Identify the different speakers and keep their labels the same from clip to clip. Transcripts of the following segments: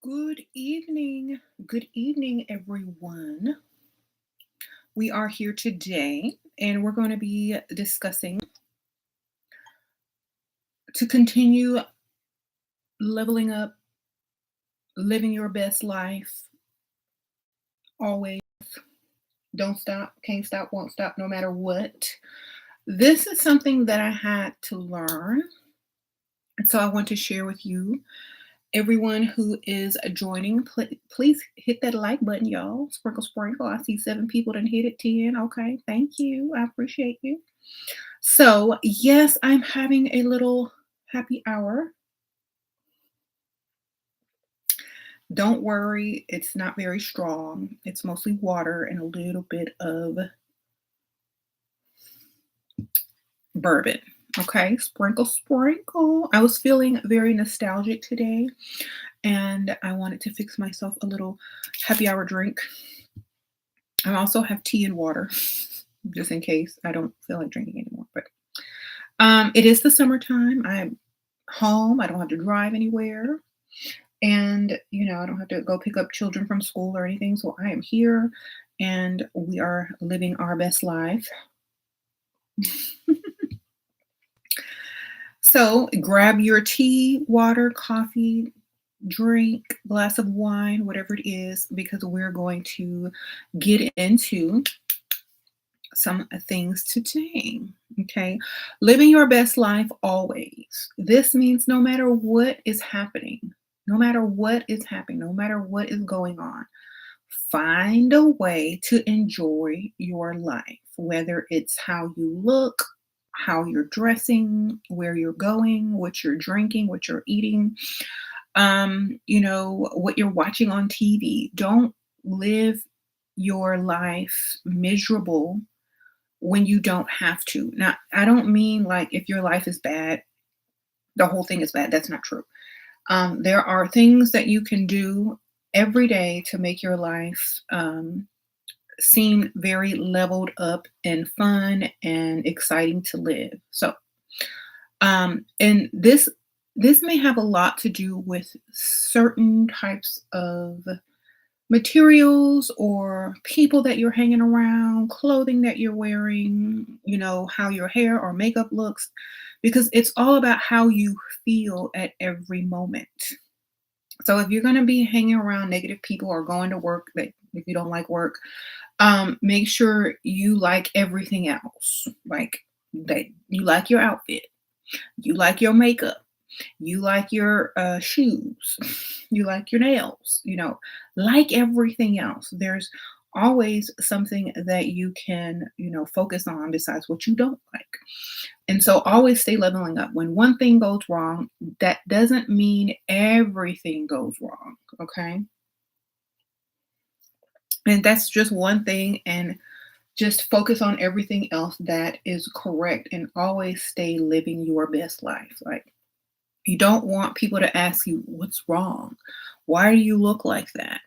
Speaker 1: Good evening. Good evening, everyone. We are here today and we're going to be discussing to continue leveling up, living your best life. Always don't stop, can't stop, won't stop, no matter what. This is something that I had to learn. And so I want to share with you. Everyone who is joining, please hit that like button, y'all. Sprinkle, sprinkle. I see 7 people done hit it, 10. Okay, thank you. I appreciate you. So, yes, I'm having a little happy hour. Don't worry, it's not very strong. It's mostly water and a little bit of bourbon. Okay, sprinkle, sprinkle. I was feeling very nostalgic today and I wanted to fix myself a little happy hour drink. I also have tea and water just in case I don't feel like drinking anymore. But it is the summertime. I'm home. I don't have to drive anywhere. And, I don't have to go pick up children from school or anything. So I am here and we are living our best life. So grab your tea, water, coffee, drink, glass of wine, whatever it is, because we're going to get into some things today. Okay. Living your best life always. This means no matter what is happening, no matter what is happening, no matter what is going on, find a way to enjoy your life, whether it's how you look, how you're dressing, where you're going, what you're drinking, what you're eating, what you're watching on TV. Don't live your life miserable when you don't have to. Now, I don't mean like if your life is bad, the whole thing is bad. That's not true. There are things that you can do every day to make your life seem very leveled up and fun and exciting to live. So, and this may have a lot to do with certain types of materials or people that you're hanging around, clothing that you're wearing, how your hair or makeup looks, because it's all about how you feel at every moment. So if you're going to be hanging around negative people or going to work that if you don't like work, make sure you like everything else. Like that you like your outfit, you like your makeup, you like your shoes, you like your nails, like everything else. There's always something that you can, focus on besides what you don't like. And so always stay leveling up. When one thing goes wrong, that doesn't mean everything goes wrong. Okay. And that's just one thing. And just focus on everything else that is correct and always stay living your best life. Like, you don't want people to ask you, what's wrong? Why do you look like that?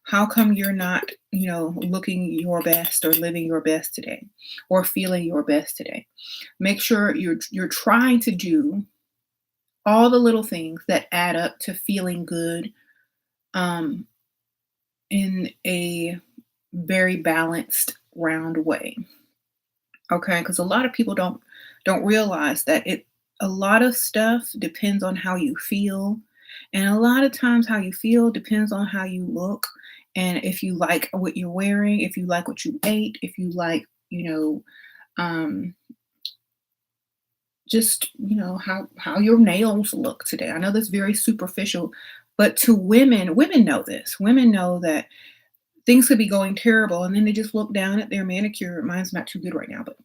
Speaker 1: How come you're not, looking your best or living your best today or feeling your best today? Make sure you're trying to do all the little things that add up to feeling good um, in a very balanced, round way. Okay, because a lot of people don't realize that a lot of stuff depends on how you feel, and a lot of times how you feel depends on how you look, and if you like what you're wearing, if you like what you ate, if you like, um, just how your nails look today. I know that's very superficial, but to women know this. Women know that things could be going terrible, and then they just look down at their manicure. Mine's not too good right now, but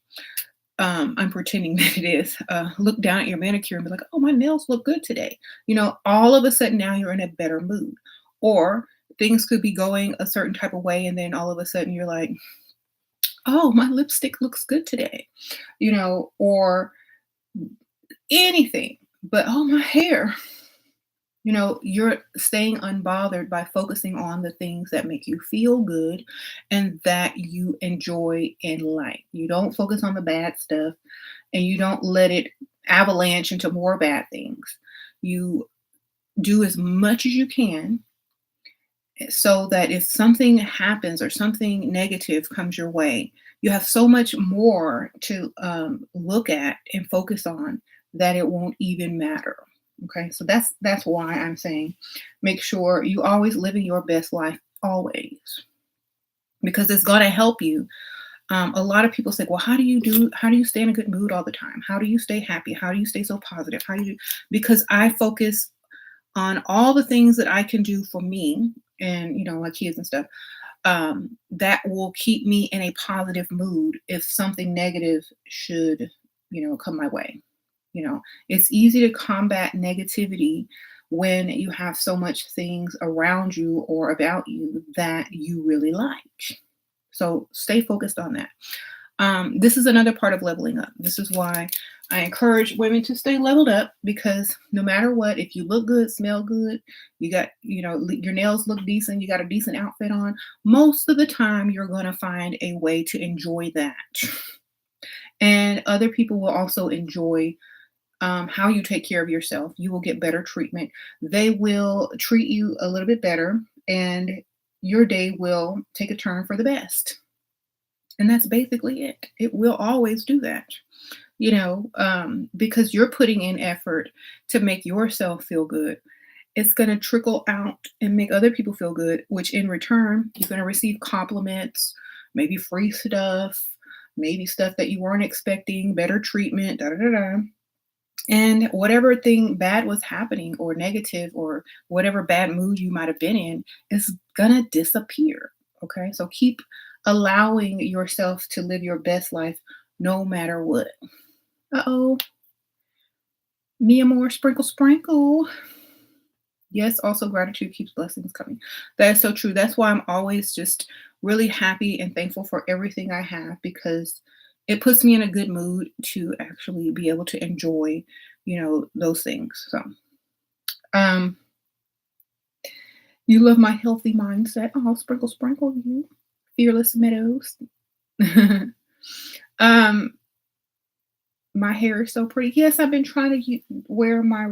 Speaker 1: I'm pretending that it is. Look down at your manicure and be like, oh, my nails look good today. All of a sudden now you're in a better mood. Or things could be going a certain type of way, and then all of a sudden you're like, oh, my lipstick looks good today, or anything. But oh, my hair. You're staying unbothered by focusing on the things that make you feel good and that you enjoy in life. You don't focus on the bad stuff and you don't let it avalanche into more bad things. You do as much as you can so that if something happens or something negative comes your way, you have so much more to look at and focus on that it won't even matter. Okay, so that's why I'm saying make sure you always living your best life always, because it's going to help you. A lot of people say, well, how do you stay in a good mood all the time? How do you stay happy? How do you stay so positive? How do you? Because I focus on all the things that I can do for me and, my kids and stuff, that will keep me in a positive mood if something negative should, come my way. It's easy to combat negativity when you have so much things around you or about you that you really like. So stay focused on that. This is another part of leveling up. This is why I encourage women to stay leveled up, because no matter what, if you look good, smell good, you got, your nails look decent, you got a decent outfit on, most of the time you're going to find a way to enjoy that. And other people will also enjoy how you take care of yourself. You will get better treatment. They will treat you a little bit better, and your day will take a turn for the best. And that's basically it. It will always do that, because you're putting in effort to make yourself feel good. It's going to trickle out and make other people feel good, which in return, you're going to receive compliments, maybe free stuff, maybe stuff that you weren't expecting, better treatment, da da da da. And whatever thing bad was happening or negative or whatever bad mood you might have been in is going to disappear. Okay. So keep allowing yourself to live your best life no matter what. Uh-oh. Mia Moore, sprinkle, sprinkle. Yes, also gratitude keeps blessings coming. That is so true. That's why I'm always just really happy and thankful for everything I have, because it puts me in a good mood to actually be able to enjoy, those things. So, um, you love my healthy mindset. Oh, sprinkle, sprinkle, you fearless meadows. um, my hair is so pretty. Yes, I've been trying to wear my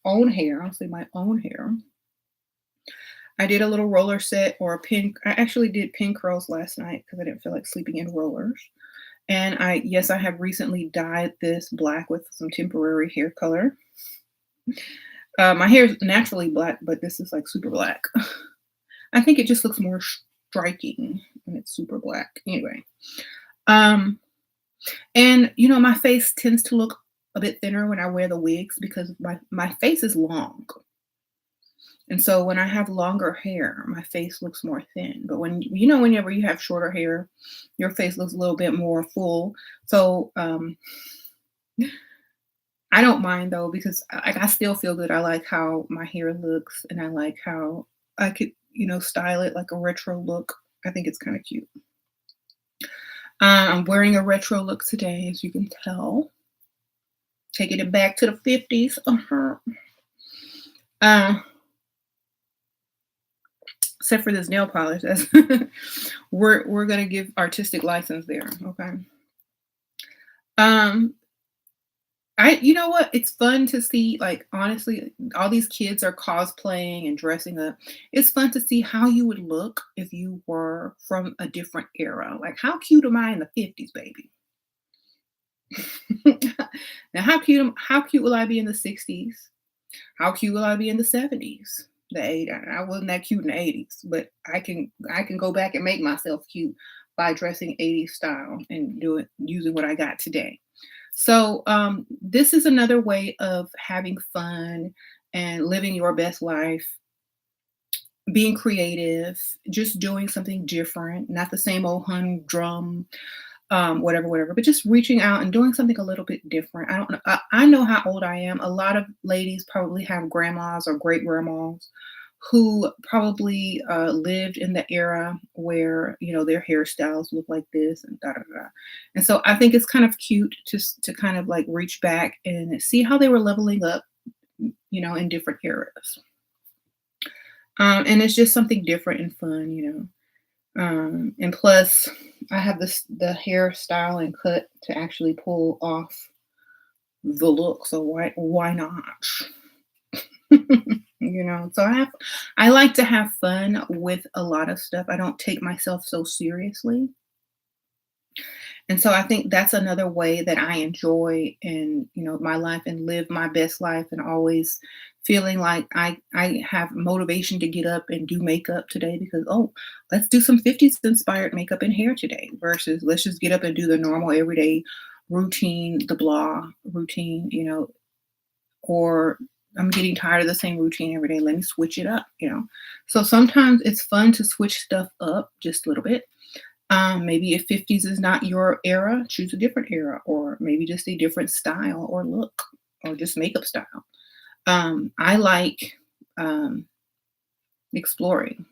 Speaker 1: own hair. I'll say my own hair. I did a little roller set or a pin. I actually did pin curls last night because I didn't feel like sleeping in rollers. And I have recently dyed this black with some temporary hair color. My hair is naturally black, but this is like super black. I think it just looks more striking when it's super black. Anyway, and my face tends to look a bit thinner when I wear the wigs because my face is long. And so when I have longer hair, my face looks more thin. But whenever you have shorter hair, your face looks a little bit more full. So I don't mind though, because I still feel good. I like how my hair looks, and I like how I could, style it like a retro look. I think it's kind of cute. I'm wearing a retro look today, as you can tell. Taking it back to the 50s. Except for this nail polish. We're gonna give artistic license there. Okay. You know what? It's fun to see, like, honestly, all these kids are cosplaying and dressing up. It's fun to see how you would look if you were from a different era. Like, how cute am I in the 50s, baby? Now, how cute will I be in the 60s? How cute will I be in the 70s? The 80s. I wasn't that cute in the 80s, but I can go back and make myself cute by dressing 80s style and using what I got today. So this is another way of having fun and living your best life, being creative, just doing something different, not the same old humdrum, whatever, but just reaching out and doing something a little bit different. I don't know. I know how old I am. A lot of ladies probably have grandmas or great grandmas who probably lived in the era where their hairstyles look like this and da da da. And so I think it's kind of cute to kind of like reach back and see how they were leveling up, in different eras. And it's just something different and fun. And plus, I have the hairstyle and cut to actually pull off the look. So why not? So I like to have fun with a lot of stuff. I don't take myself so seriously. And so I think that's another way that I enjoy in, my life and live my best life and always feeling like I have motivation to get up and do makeup today because, oh, let's do some 50s inspired makeup and hair today versus let's just get up and do the normal everyday routine, the blah routine, or I'm getting tired of the same routine every day. Let me switch it up. So sometimes it's fun to switch stuff up just a little bit. Maybe if 50s is not your era, choose a different era, or maybe just a different style or look, or just makeup style. I like exploring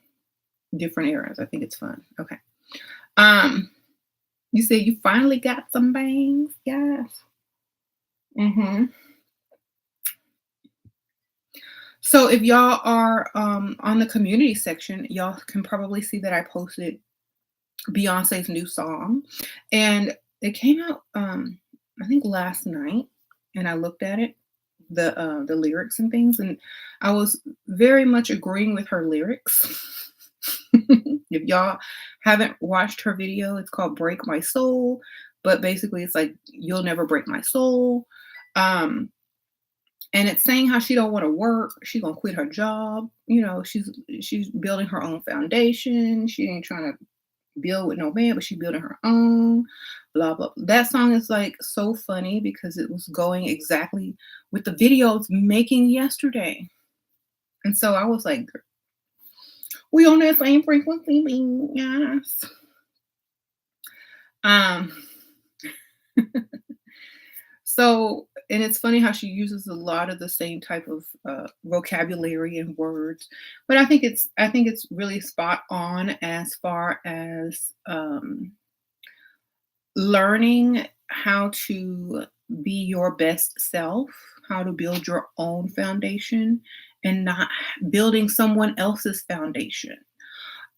Speaker 1: different eras. I think it's fun. Okay. You said you finally got some bangs. Yes. Mm-hmm. So if y'all are on the community section, y'all can probably see that I posted Beyonce's new song, and it came out I think last night, and I looked at it, the lyrics and things, and I was very much agreeing with her lyrics. If y'all haven't watched her video, it's called Break My Soul, but basically it's like you'll never break my soul. And it's saying how she don't want to work, she's gonna quit her job, she's building her own foundation, she ain't trying to build with no man, but she's building her own, blah, blah. That song is like so funny because it was going exactly with the videos making yesterday. And so I was like, we on that same frequency, yes. Um, so, and it's funny how she uses a lot of the same type of vocabulary and words, but I think it's really spot on as far as learning how to be your best self, how to build your own foundation and not building someone else's foundation.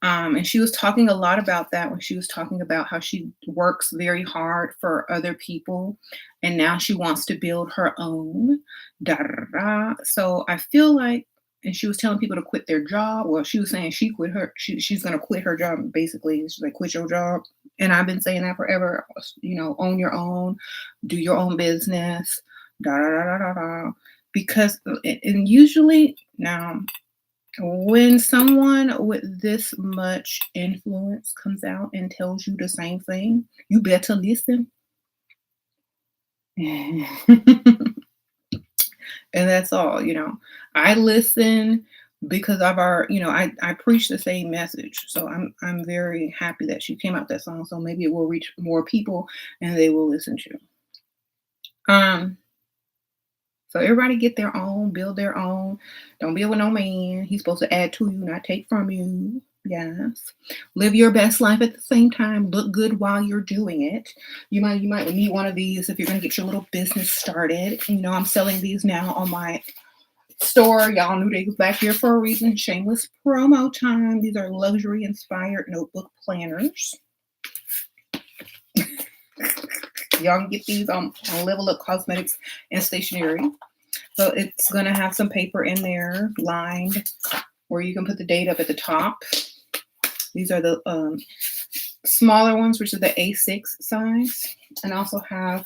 Speaker 1: And she was talking a lot about that when she was talking about how she works very hard for other people and now she wants to build her own. Da, da, da, da. So I feel like, and she was telling people to quit their job. Well, she was saying she's going to quit her job. Basically, she's like, quit your job. And I've been saying that forever, own your own, do your own business, da, da, da, da, da, da. Because, and usually now, when someone with this much influence comes out and tells you the same thing, you better listen. And that's all, I listen because of our, I preach the same message. So I'm very happy that she came out with that song. So maybe it will reach more people and they will listen to. So everybody get their own, build their own. Don't build with no man. He's supposed to add to you, not take from you. Yes. Live your best life at the same time. Look good while you're doing it. You might need one of these if you're going to get your little business started. I'm selling these now on my store. Y'all knew they was back here for a reason. Shameless promo time. These are luxury inspired notebook planners. Y'all can get these on Level Up Cosmetics and Stationery. So it's going to have some paper in there lined where you can put the date up at the top. These are the smaller ones, which is the A6 size, and also have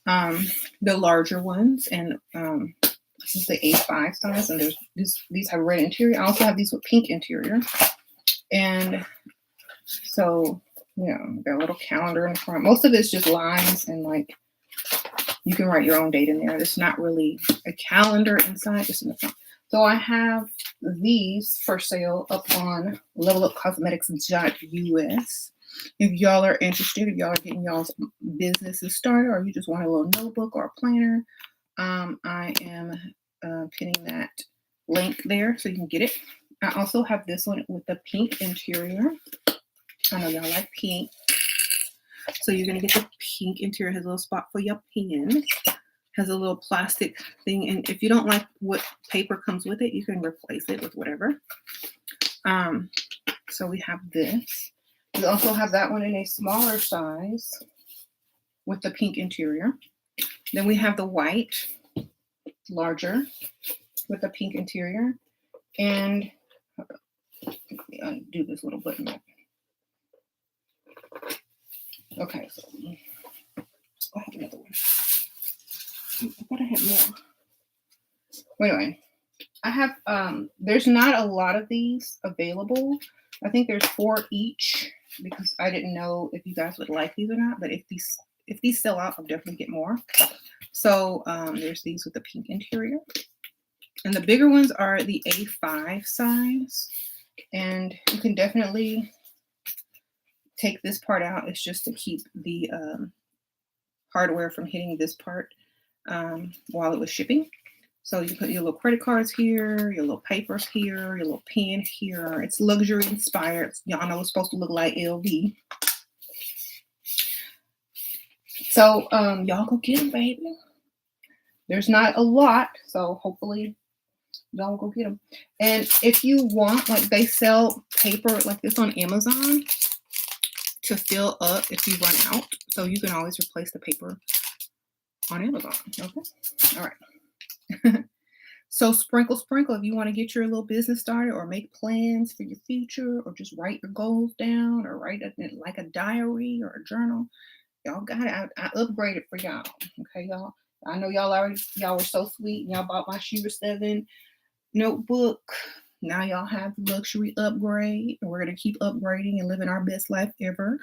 Speaker 1: the larger ones. And this is the A5 size, and these have red interior. I also have these with pink interior. And so, got a little calendar in the front. Most of it's just lines and like you can write your own date in there. It's not really a calendar inside, just in the front. So I have these for sale up on levelupcosmetics.us. If y'all are interested, if y'all are getting y'all's businesses started, or you just want a little notebook or a planner, I am pinning that link there so you can get it. I also have this one with the pink interior. I know y'all like pink. So you're going to get the pink interior. It has a little spot for your pen. Has a little plastic thing. And if you don't like what paper comes with it, you can replace it with whatever. So we have this. We also have that one in a smaller size with the pink interior. Then we have the white, larger, with the pink interior. And let me undo this little button. Okay, so I have another one. I thought I had more. Anyway, I have there's not a lot of these available. I think there's 4 each because I didn't know if you guys would like these or not. But if these sell out, I'll definitely get more. So there's these with the pink interior, and the bigger ones are the A5 size, and you can definitely take this part out. It's just to keep the hardware from hitting this part while it was shipping. So you put your little credit cards here, your little papers here, your little pen here. It's luxury inspired. Y'all know it's supposed to look like LV. So y'all go get them, baby. There's not a lot, so hopefully y'all go get them. And if you want, like they sell paper like this on Amazon to fill up if you run out. So you can always replace the paper on Amazon. Okay. All right. So sprinkle. If you want to get your little business started or make plans for your future or just write your goals down or write it like a diary or a journal, y'all got it. I upgraded for y'all. Okay, y'all. I know y'all were so sweet. Y'all bought my SheRaSeven notebook. Now y'all have the luxury upgrade. And we're going to keep upgrading and living our best life ever.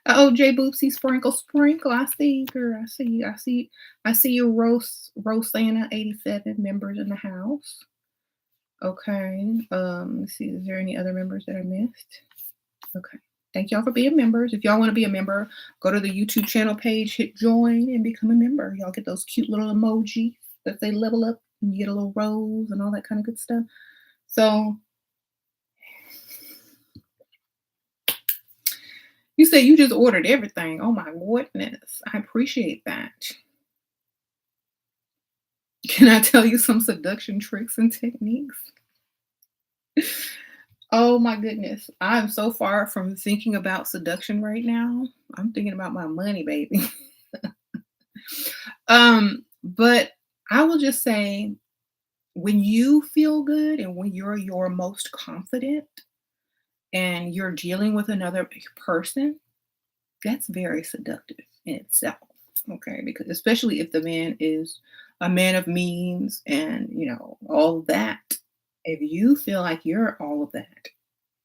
Speaker 1: Oh, J Boopsy, sprinkle. I see you, girl. I see you, Rosanna 87 members in the house. Okay. Let's see. Is there any other members that I missed? Okay. Thank y'all for being members. If y'all want to be a member, go to the YouTube channel page, hit join, and become a member. Y'all get those cute little emojis that they level up, and you get a little rose and all that kind of good stuff. So you said you just ordered everything. Oh my goodness. I appreciate that. Can I tell you some seduction tricks and techniques? Oh my goodness. I'm so far from thinking about seduction right now. I'm thinking about my money, baby. But I will just say when you feel good and when you're your most confident and you're dealing with another person, that's very seductive in itself. Okay, because especially if the man is a man of means and all of that, if you feel like you're all of that,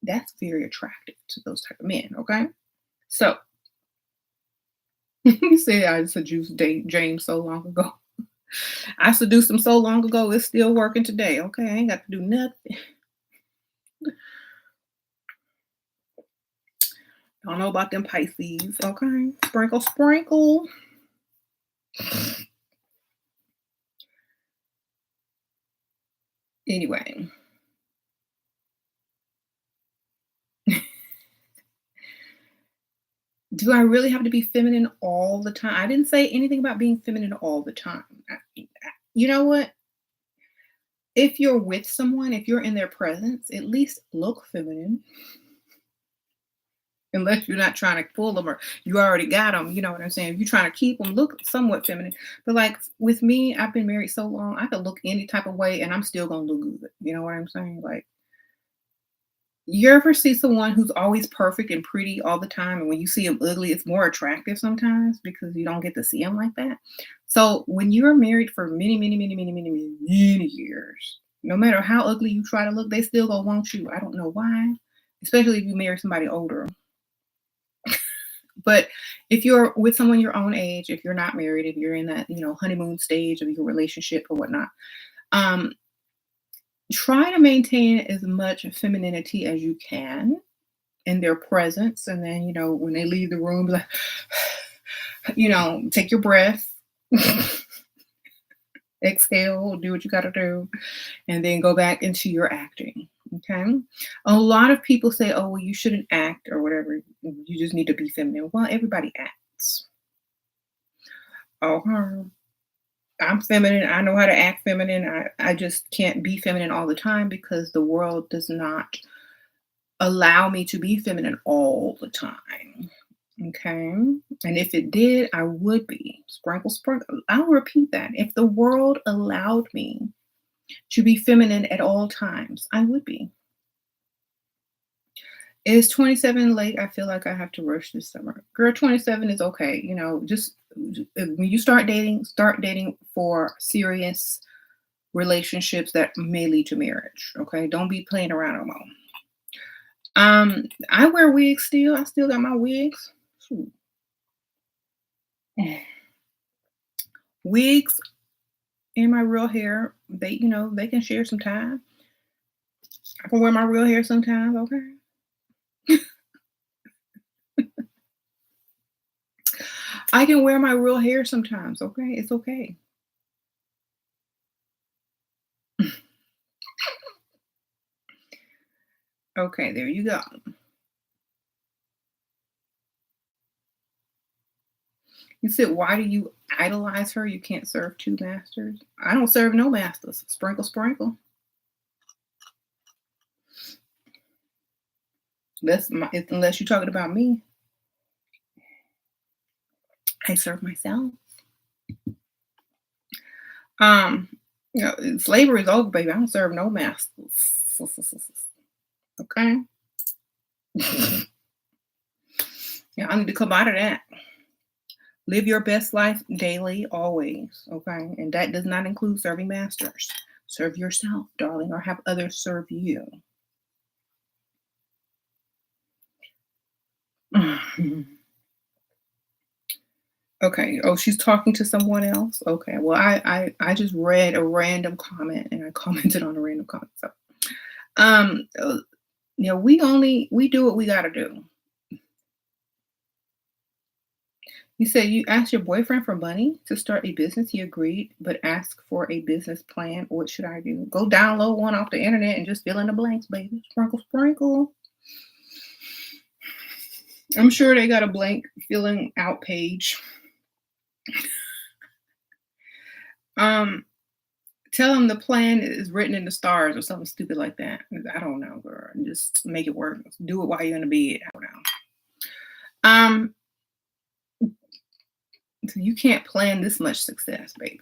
Speaker 1: that's very attractive to those type of men. Okay, so you say I seduced James so long ago. I seduced him so long ago, it's still working today. Okay, I ain't got to do nothing. Don't know about them Pisces. Okay, sprinkle. Anyway. Do I really have to be feminine all the time? I didn't say anything about being feminine all the time. You know what? If you're with someone, if you're in their presence, at least look feminine. Unless you're not trying to pull them or you already got them. You know what I'm saying? If you're trying to keep them, look somewhat feminine. But like with me, I've been married so long, I could look any type of way and I'm still going to look good. You know what I'm saying? Like, you ever see someone who's always perfect and pretty all the time, and when you see them ugly, it's more attractive sometimes because you don't get to see them like that? So when you're married for many, many, many, many, many, many, many years, no matter how ugly you try to look, they still gonna want you. I don't know why, especially if you marry somebody older. But if you're with someone your own age, if you're not married, if you're in that honeymoon stage of your relationship or whatnot, try to maintain as much femininity as you can in their presence. And then, when they leave the room, like, take your breath, exhale, do what you got to do, and then go back into your acting. Okay. A lot of people say, oh, well, you shouldn't act or whatever. You just need to be feminine. Well, everybody acts. Oh, I'm feminine. I know how to act feminine. I just can't be feminine all the time because the world does not allow me to be feminine all the time. Okay. And if it did, I would be. Sprinkle. I'll repeat that. If the world allowed me To be feminine at all times. I would be. Is 27 late? I feel like I have to rush this summer. Girl, 27 is okay. Just when you start dating for serious relationships that may lead to marriage. Okay. Don't be playing around no more. I wear wigs still. I still got my wigs. Shoot. Wigs and my real hair, they can share some time. I can wear my real hair sometimes, okay? I can wear my real hair sometimes, okay? It's okay. Okay, there you go. You said, why do you idolize her? You can't serve two masters. I don't serve no masters. Sprinkle, sprinkle. Unless you're talking about me. I serve myself. Um, Slavery is over, baby. I don't serve no masters. Okay. Yeah, I need to come out of that. Live your best life daily, always. Okay. And that does not include serving masters. Serve yourself, darling, or have others serve you. Okay. Oh, she's talking to someone else. Okay. Well, I just read a random comment and I commented on a random comment. So, um, uh, we do what we got to do. You said you asked your boyfriend for money to start a business. He agreed, but asked for a business plan. What should I do? Go download one off the internet and just fill in the blanks, baby. Sprinkle, sprinkle. I'm sure they got a blank filling out page. Um, Tell them the plan is written in the stars or something stupid like that. I don't know, girl. Just make it work. Do it while you're in the bed. I don't know. Um, so you can't plan this much success, baby.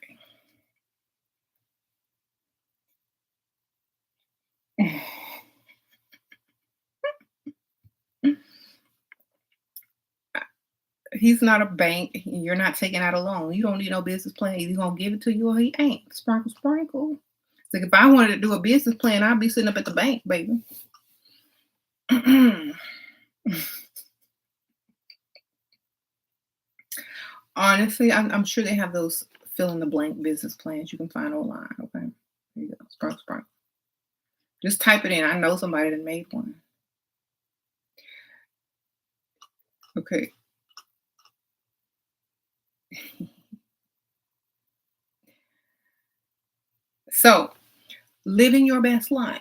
Speaker 1: He's not a bank. You're not taking out a loan. You don't need no business plan. He's gonna give it to you or he ain't. Sprinkle, sprinkle. It's like if I wanted to do a business plan, I'd be sitting up at the bank, baby. Honestly, I'm sure they have those fill in the blank business plans you can find online. Okay, there you go. Sprinkle, sprinkle. Just type it in. I know somebody that made one. Okay. So, living your best life.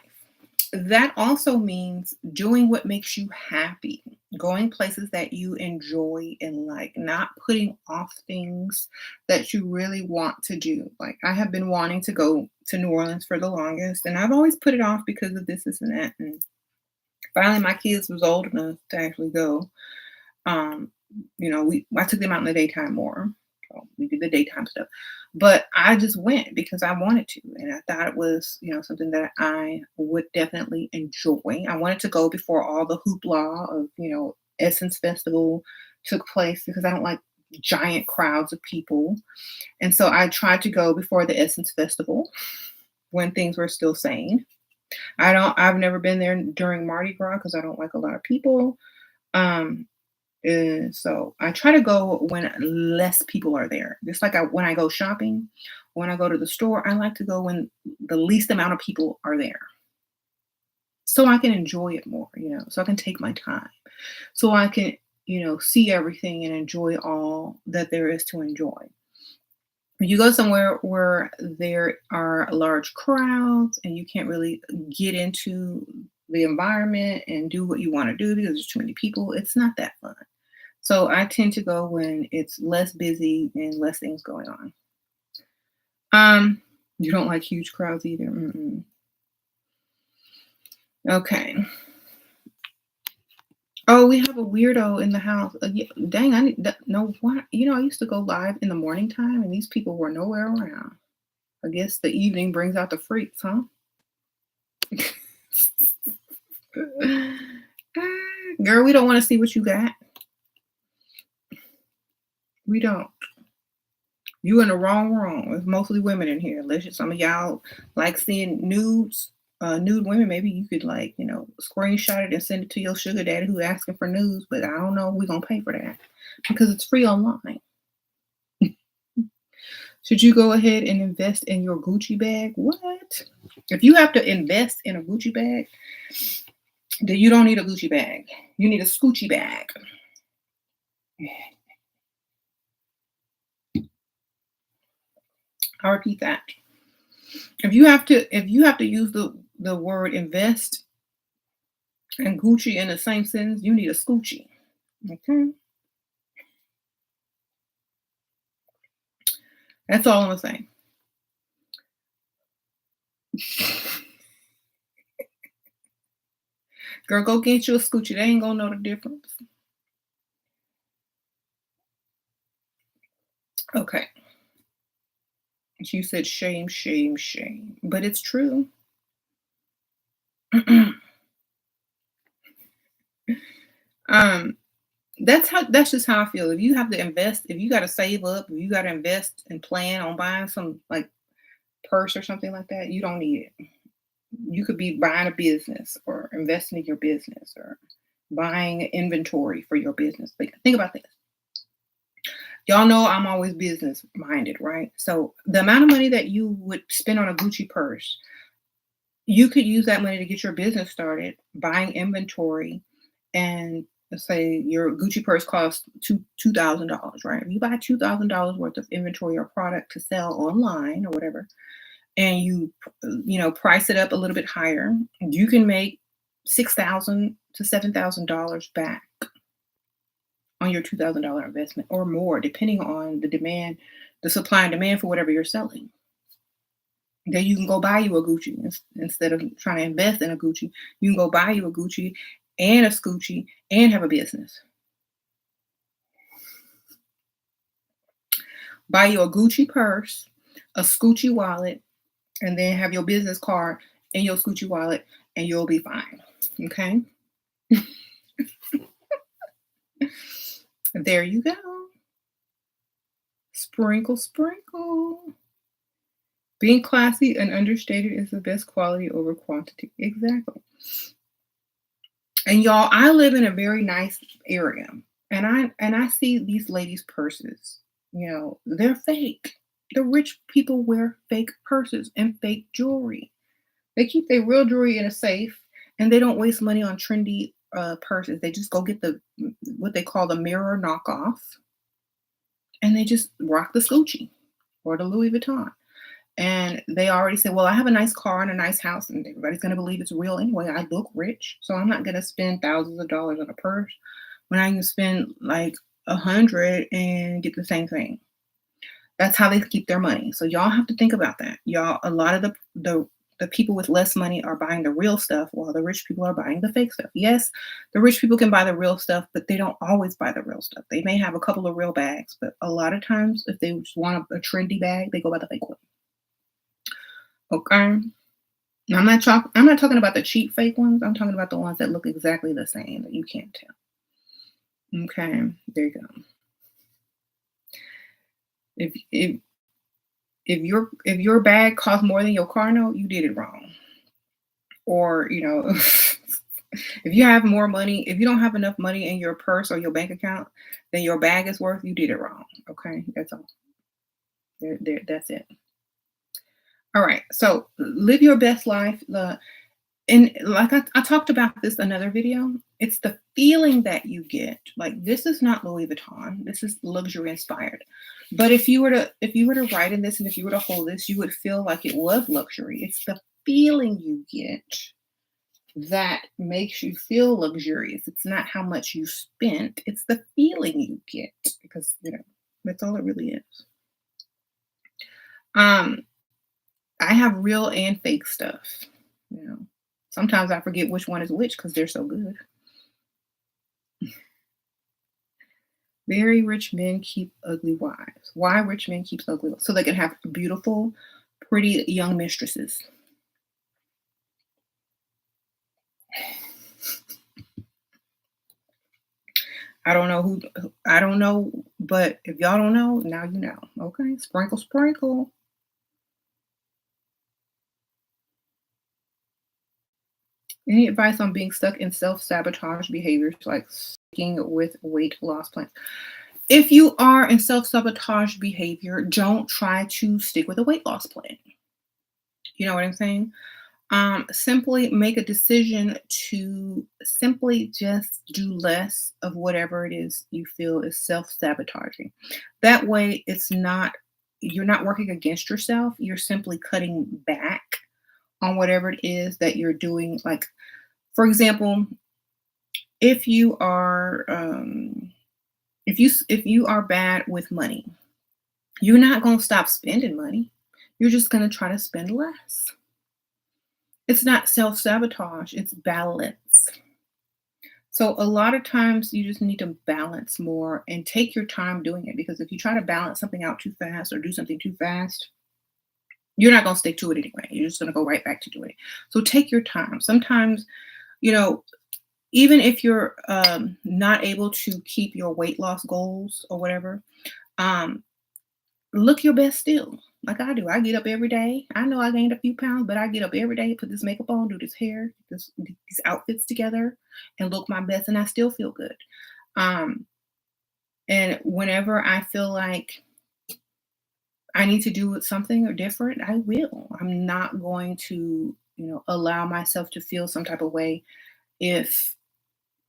Speaker 1: That also means doing what makes you happy, going places that you enjoy and like, not putting off things that you really want to do. Like, I have been wanting to go to New Orleans for the longest, and I've always put it off because of this and that. And finally, my kids was old enough to actually go. Um, I took them out in the daytime more. So we did the daytime stuff. But I just went because I wanted to. And I thought it was, something that I would definitely enjoy. I wanted to go before all the hoopla of, Essence Festival took place because I don't like giant crowds of people. And so I tried to go before the Essence Festival when things were still sane. I've never been there during Mardi Gras because I don't like a lot of people. Um, so I try to go when less people are there. Just like when I go shopping, when I go to the store, I like to go when the least amount of people are there. So I can enjoy it more, so I can take my time. So I can, see everything and enjoy all that there is to enjoy. When you go somewhere where there are large crowds and you can't really get into the environment and do what you want to do because there's too many people, it's not that fun. So I tend to go when it's less busy and less things going on. You don't like huge crowds either. Mm-mm. Okay. Oh, we have a weirdo in the house. Dang, I need no. What? I used to go live in the morning time, and these people were nowhere around. I guess the evening brings out the freaks, huh? Girl, we don't want to see what you got. We don't. You in the wrong room. It's mostly women in here. Unless some of y'all like seeing nudes, nude women. Maybe you could screenshot it and send it to your sugar daddy who's asking for nudes. But I don't know if we're gonna pay for that because it's free online. Should you go ahead and invest in your Gucci bag? What? If you have to invest in a Gucci bag, then you don't need a Gucci bag. You need a Scoochie bag. I'll repeat that. If you have to use the word invest and Gucci in the same sentence, you need a Scoochie. Okay. That's all I'm saying. Girl, go get you a Scoochie. They ain't gonna know the difference. Okay. You said shame, shame, shame. But it's true. That's just how I feel. If you have to invest, if you gotta save up, if you gotta invest and plan on buying some like purse or something like that, you don't need it. You could be buying a business or investing in your business or buying inventory for your business. But think about this. Y'all know I'm always business minded, right? So the amount of money that you would spend on a Gucci purse, you could use that money to get your business started, buying inventory, and let's say your Gucci purse costs $2,000, right? If you buy $2,000 worth of inventory or product to sell online or whatever, and you price it up a little bit higher, you can make $6,000 to $7,000 back on your $2,000 investment or more, depending on the demand, the supply and demand for whatever you're selling. Then you can go buy you a Gucci instead of trying to invest in a Gucci. You can go buy you a Gucci and a Scoochie and have a business. Buy you a Gucci purse, a Scoochie wallet, and then have your business card in your Scoochie wallet, and you'll be fine. Okay. There you go. Sprinkle, sprinkle. Being classy and understated is the best quality over quantity. Exactly. And y'all, I live in a very nice area, and I see these ladies' purses. They're fake. The rich people wear fake purses and fake jewelry. They keep their real jewelry in a safe, and they don't waste money on trendy purses. They just go get what they call the mirror knockoff, and they just rock the Scoochie or the Louis Vuitton. And they already say, well, I have a nice car and a nice house, and everybody's going to believe it's real anyway. I look rich, so I'm not going to spend thousands of dollars on a purse when I can spend like 100 and get the same thing. That's how they keep their money. So y'all have to think about that. Y'all, a lot of the people with less money are buying the real stuff while the rich people are buying the fake stuff. Yes, the rich people can buy the real stuff, but they don't always buy the real stuff. They may have a couple of real bags, but a lot of times if they just want a trendy bag, they go buy the fake one. Okay. Now, I'm not talking about the cheap fake ones. I'm talking about the ones that look exactly the same that you can't tell. Okay, there you go. If your bag costs more than your car note, you did it wrong. Or if you have more money, if you don't have enough money in your purse or your bank account than your bag is worth, you did it wrong. Okay, that's all. That's it. All right, so live your best life. And like I talked about this in another video, it's the feeling that you get. Like, this is not Louis Vuitton. This is luxury inspired. But if you were to write in this and if you were to hold this, you would feel like it was luxury. It's the feeling you get that makes you feel luxurious. It's not how much you spent. It's the feeling you get, because that's all it really is. I have real and fake stuff. Sometimes I forget which one is which because they're so good. Very rich men keep ugly wives. Why rich men keep ugly wives? So they can have beautiful, pretty young mistresses. I don't know I don't know, but if y'all don't know, now you know. Okay, sprinkle, sprinkle. Any advice on being stuck in self-sabotage behaviors like sticking with weight loss plans? If you are in self-sabotage behavior, don't try to stick with a weight loss plan. You know what I'm saying? Simply make a decision to simply just do less of whatever it is you feel is self-sabotaging. That way, you're not working against yourself. You're simply cutting back on whatever it is that you're doing. Like, for example, if you are if you are bad with money, you're not going to stop spending money. You're just going to try to spend less. It's not self-sabotage, it's balance. So a lot of times you just need to balance more and take your time doing it, because if you try to balance something out too fast or do something too fast, you're not going to stick to it anyway. You're just going to go right back to doing it. So take your time. Sometimes, you know, even if you're not able to keep your weight loss goals or whatever, um, look your best still. Like I do. I get up every day. I know I gained a few pounds, but I get up every day, put this makeup on, do this hair, these outfits together, and look my best, and I still feel good. Um, and whenever I feel like I need to do something or different, I will. I'm not going to, allow myself to feel some type of way if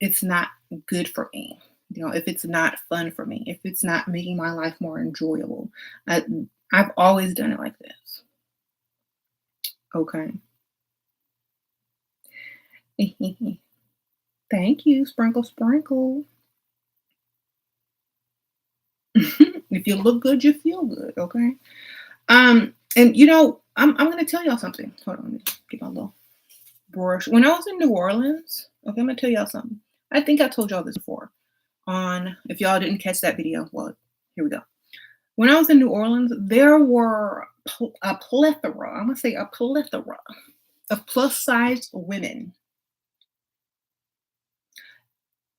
Speaker 1: it's not good for me. If it's not fun for me, if it's not making my life more enjoyable. I, I've always done it like this. Okay. Thank you. Sprinkle, sprinkle. If you look good, you feel good. Okay. And I'm gonna tell y'all something. Hold on, let me get my little brush. When I was in New Orleans, okay, I'm gonna tell y'all something. I think I told y'all this before. If y'all didn't catch that video, well, here we go. When I was in New Orleans, there were a plethora, I'm gonna say a plethora of plus size women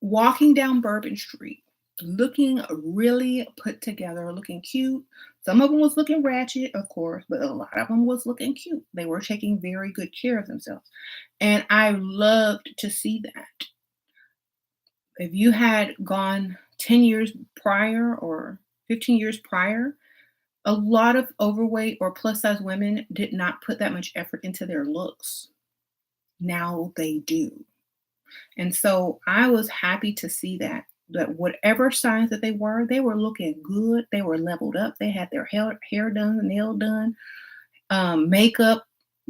Speaker 1: walking down Bourbon Street, looking really put together, looking cute. Some of them was looking ratchet, of course, but a lot of them was looking cute. They were taking very good care of themselves. And I loved to see that. If you had gone 10 years prior or 15 years prior, a lot of overweight or plus size women did not put that much effort into their looks. Now they do. And so I was happy to see that whatever size that they were looking good. They were leveled up. They had their hair done, nail done, makeup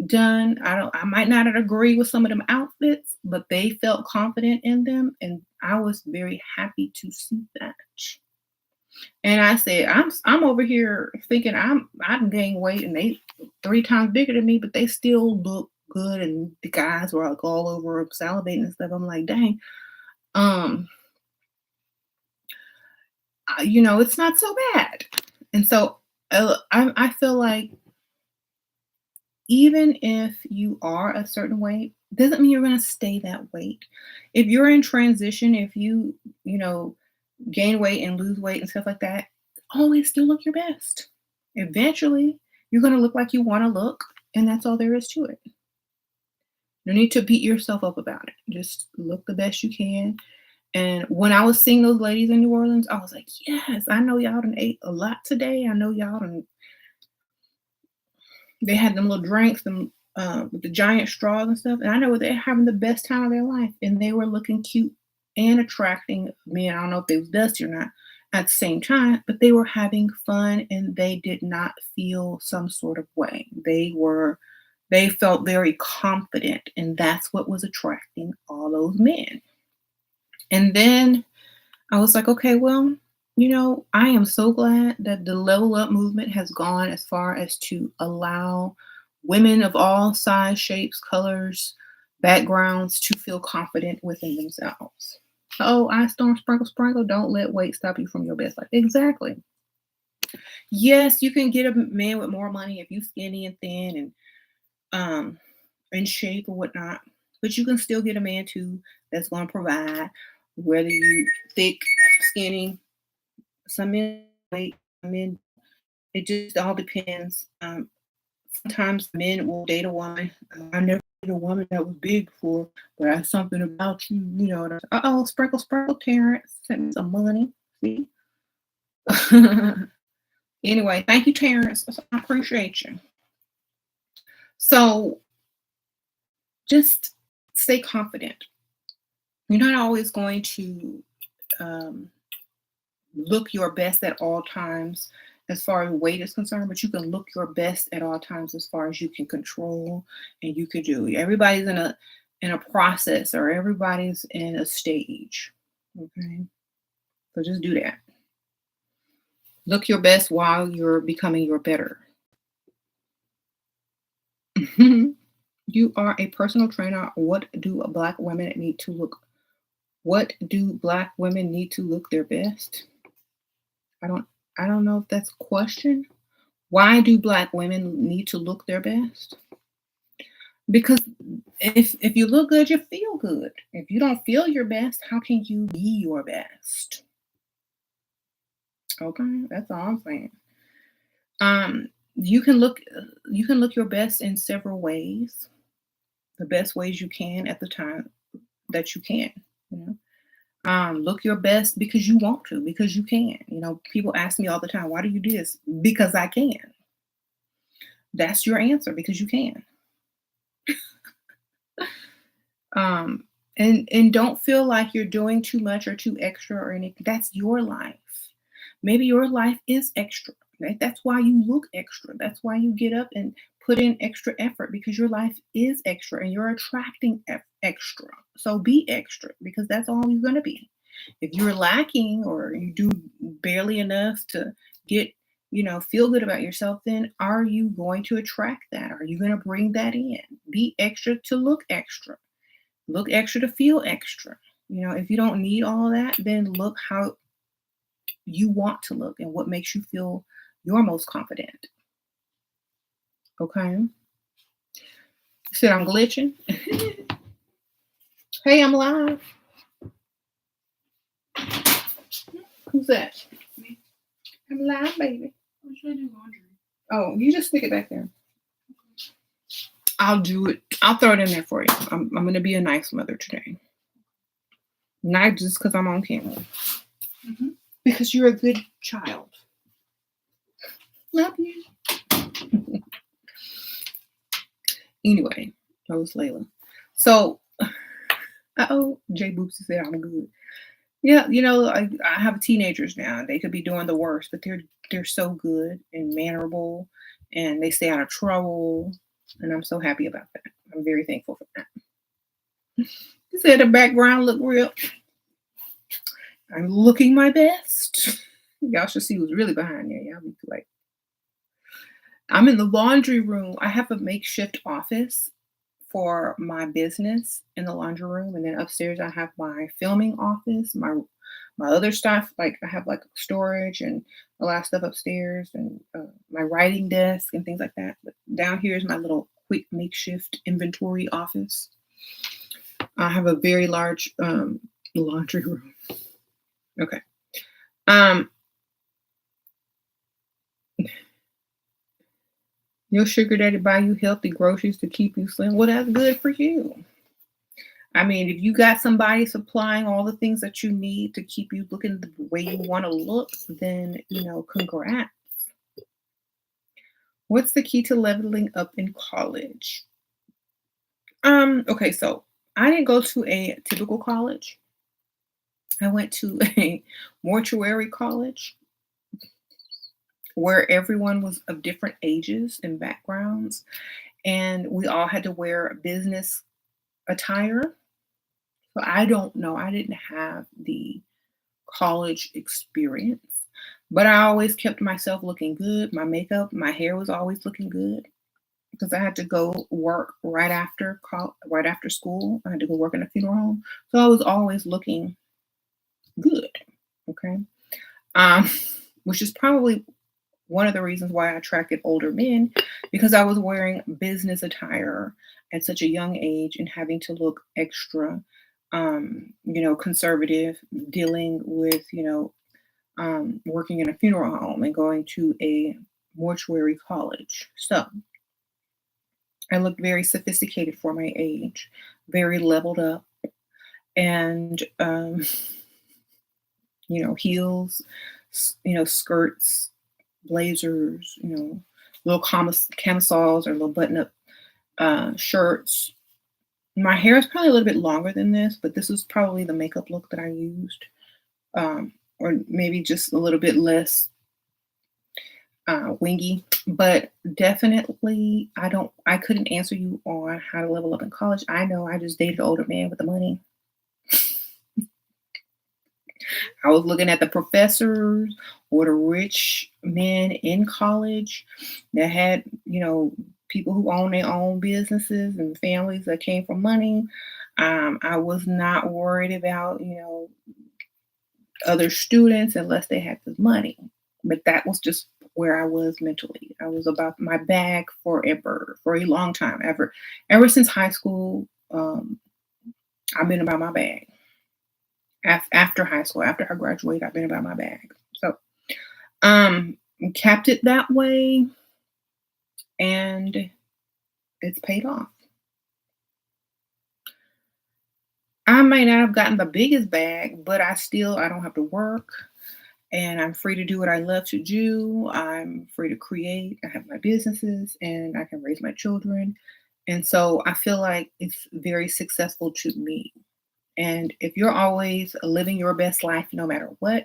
Speaker 1: done. I might not agree with some of them outfits, but they felt confident in them, and I was very happy to see that. And I said, I'm over here thinking I'm gaining weight, and they 3 times bigger than me, but they still look good, and the guys were like all over salivating and stuff. I'm like, dang, um, it's not so bad. And so I feel like even if you are a certain weight, doesn't mean you're going to stay that weight. If you're in transition, if you gain weight and lose weight and stuff like that, always still look your best. Eventually, you're going to look like you want to look, and that's all there is to it. No need to beat yourself up about it. Just look the best you can. And when I was seeing those ladies in New Orleans, I was like, yes, I know y'all done ate a lot today. I know y'all done. They had them little drinks, them with the giant straws and stuff. And I know they're having the best time of their life. And they were looking cute and attracting men. I don't know if they was dusty or not at the same time, but they were having fun, and they did not feel some sort of way. They felt very confident, and that's what was attracting all those men. And then I was like, okay, well, I am so glad that the level up movement has gone as far as to allow women of all size, shapes, colors, backgrounds to feel confident within themselves. Oh, I storm, sprinkle, sprinkle. Don't let weight stop you from your best life. Exactly. Yes, you can get a man with more money if you skinny and thin and um in shape or whatnot. But you can still get a man too that's gonna provide, whether you thick, skinny, some men weight, some men it just all depends. Sometimes men will date a woman. I never dated a woman that was big before, but I something about you, you know. Oh, sprinkle, sprinkle, Terrence, send me some money. See. Anyway, thank you, Terrence. I appreciate you. So just stay confident. You're not always going to um, look your best at all times as far as weight is concerned, but you can look your best at all times as far as you can control and you can do. Everybody's in a process or everybody's in a stage. Okay. So just do that. Look your best while you're becoming your better. You are a personal trainer. What do black women need to look? What do black women need to look their best? I don't I don't know if that's a question. Why do black women need to look their best? Because if you look good, you feel good. If you don't feel your best, how can you be your best? Okay, that's all I'm saying. Um, you can look your best in several ways. The best ways you can at the time that you can. You know, look your best because you want to, because you can. You know, people ask me all the time, "Why do you do this?" Because I can. That's your answer because you can. Um, and don't feel like you're doing too much or too extra or anything. That's your life. Maybe your life is extra. Right? That's why you look extra. That's why you get up and put in extra effort because your life is extra and you're attracting extra. So be extra because that's all you're going to be. If you're lacking or you do barely enough to get, feel good about yourself, then are you going to attract that? Are you going to bring that in? Be extra to look extra. Look extra to feel extra. If you don't need all that, then look how you want to look and what makes you feel your most confident. Okay. You said I'm glitching. Hey, I'm live. Who's that? Me. I'm live, baby. What should I do laundry? Oh, you just stick it back there. I'll do it. I'll throw it in there for you. I'm going to be a nice mother today. Not just because I'm on camera. Mm-hmm. Because you're a good child. Love you. Anyway, that was Layla. So, Jay Boopsy said I'm good. Yeah, I have teenagers now. They could be doing the worst, but they're so good and mannerable, and they stay out of trouble, and I'm so happy about that. I'm very thankful for that. He said the background look real. I'm looking my best. Y'all should see who's really behind there. Y'all be like, I'm in the laundry room. I have a makeshift office for my business in the laundry room, and then upstairs I have my filming office, my other stuff, like I have like storage and a lot of stuff upstairs, and my writing desk and things like that. But down here is my little quick makeshift inventory office. I have a very large laundry room. Okay. Your sugar daddy buy you healthy groceries to keep you slim. Well, that's good for you. I mean, if you got somebody supplying all the things that you need to keep you looking the way you want to look, then, congrats. What's the key to leveling up in college? Okay, so I didn't go to a typical college. I went to a mortuary college where everyone was of different ages and backgrounds, and we all had to wear business attire. So I don't know. I didn't have the college experience, but I always kept myself looking good. My makeup, my hair was always looking good because I had to go work right after school. I had to go work in a funeral home, so I was always looking good. Okay, which is probably one of the reasons why I attracted older men, because I was wearing business attire at such a young age and having to look extra, conservative, dealing with, working in a funeral home and going to a mortuary college. So I looked very sophisticated for my age, very leveled up, and heels, skirts, blazers, little camisoles or little button-up shirts. My hair is probably a little bit longer than this, but this was probably the makeup look that I used, or maybe just a little bit less wingy. But definitely, I couldn't answer you on how to level up in college. I know I just dated an older man with the money. I was looking at the professors or the rich men in college that had, people who own their own businesses and families that came from money. I was not worried about, other students unless they had the money. But that was just where I was mentally. I was about my bag forever, for a long time, ever since high school. I've been about my bag. After high school, after I graduated, I've been about my bag. So, um, kept it that way, and it's paid off. I may not have gotten the biggest bag, but I don't have to work, and I'm free to do what I love to do. I'm free to create. I have my businesses, and I can raise my children, and so I feel like it's very successful to me. And if you're always living your best life, no matter what,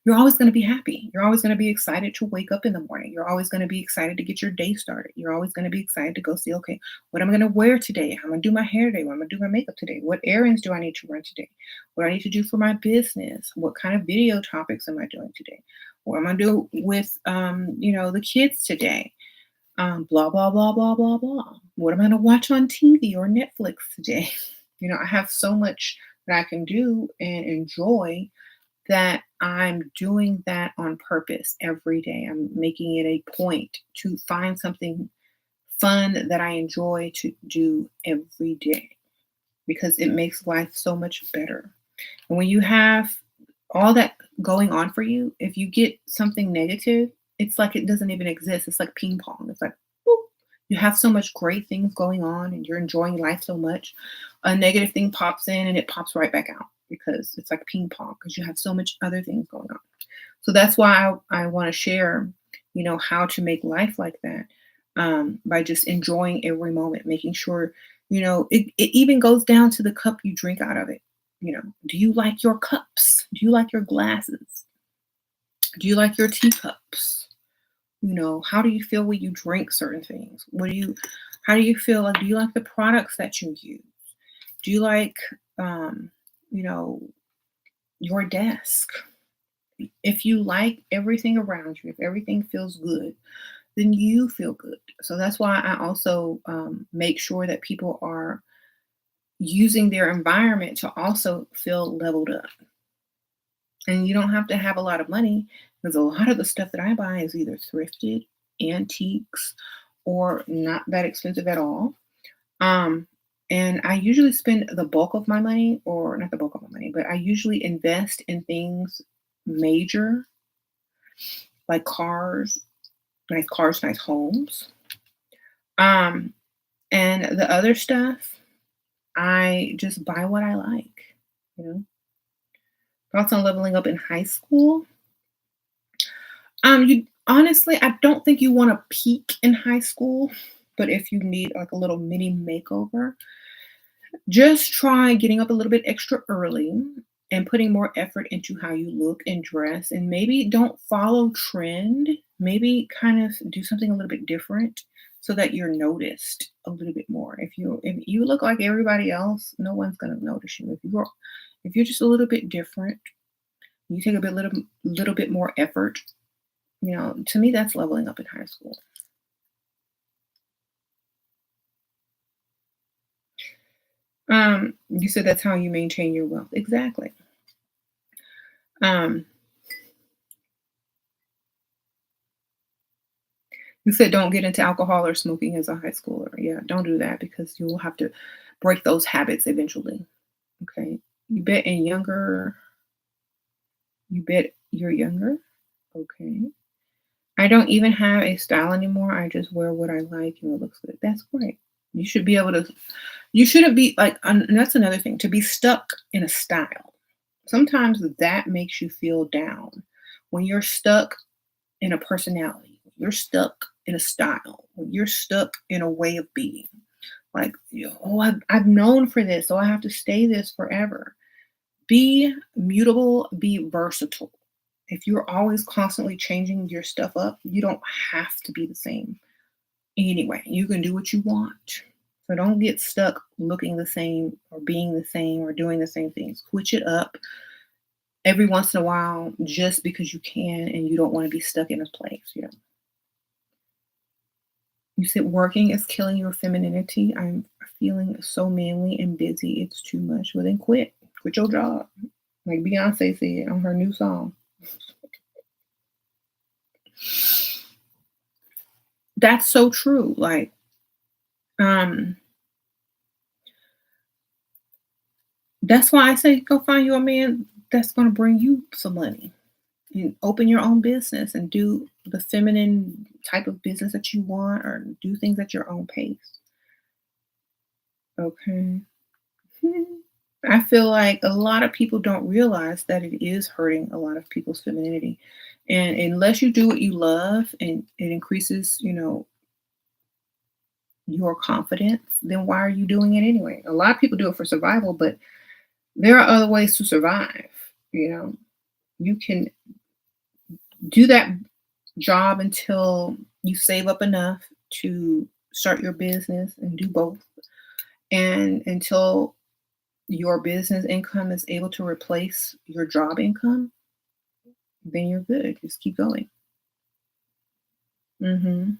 Speaker 1: you're always going to be happy. You're always going to be excited to wake up in the morning. You're always going to be excited to get your day started. You're always going to be excited to go see, okay, what am I going to wear today? How am I going to do my hair today? What am I going to do my makeup today? What errands do I need to run today? What do I need to do for my business? What kind of video topics am I doing today? What am I doing with, the kids today? Blah, blah, blah, blah, blah, blah. What am I going to watch on TV or Netflix today? I have so much that I can do and enjoy that I'm doing that on purpose every day. I'm making it a point to find something fun that I enjoy to do every day because it makes life so much better. And when you have all that going on for you, if you get something negative, it's like it doesn't even exist. It's like ping pong. It's like, whoop, you have so much great things going on and you're enjoying life so much. A negative thing pops in and it pops right back out because it's like ping pong because you have so much other things going on. So that's why I want to share, how to make life like that, by just enjoying every moment, making sure, it even goes down to the cup you drink out of it. Do you like your cups? Do you like your glasses? Do you like your teacups? How do you feel when you drink certain things? How do you feel like, do you like the products that you use? Do you like, you know, your desk? If you like everything around you, if everything feels good, then you feel good. So that's why I also make sure that people are using their environment to also feel leveled up. And you don't have to have a lot of money because a lot of the stuff that I buy is either thrifted, antiques, or not that expensive at all. Um, and I usually spend the bulk of my money, or not the bulk of my money, but I usually invest in things major, like cars, nice homes. Um, and the other stuff, I just buy what I like. You know, thoughts on leveling up in high school? You honestly, I don't think you want to peak in high school, but if you need like a little mini makeover, just try getting up a little bit extra early and putting more effort into how you look and dress. And maybe don't follow trend. Maybe kind of do something a little bit different so that you're noticed a little bit more. If you look like everybody else, no one's gonna notice you. If you're just a little bit different, you take a little bit more effort. To me, that's leveling up in high school. You said that's how you maintain your wealth. Exactly. Um, You said don't get into alcohol or smoking as a high schooler. Yeah, don't do that because you will have to break those habits eventually. Okay. You bet you're younger? Okay. I don't even have a style anymore. I just wear what I like and what looks good. That's great. You should be able to you shouldn't be like and that's another thing, to be stuck in a style. Sometimes that makes you feel down. When you're stuck in a personality, you're stuck in a style, when you're stuck in a way of being. Like, oh, I've known for this, so I have to stay this forever. Be mutable, be versatile. If you're always constantly changing your stuff up, you don't have to be the same. Anyway, you can do what you want. So don't get stuck looking the same or being the same or doing the same things. Switch it up every once in a while just because you can and you don't want to be stuck in a place. You said working is killing your femininity. I'm feeling so manly and busy. It's too much. Well, then quit. Quit your job. Like Beyonce said on her new song. That's so true. Like, um, that's why I say go find you a man that's going to bring you some money and open your own business and do the feminine type of business that you want or do things at your own pace. Okay. I feel like a lot of people don't realize that it is hurting a lot of people's femininity. And unless you do what you love and it increases, your confidence, then why are you doing it anyway? A lot of people do it for survival, but there are other ways to survive. You know, you can do that job until you save up enough to start your business and do both. And until your business income is able to replace your job income, then you're good. Just keep going. hmm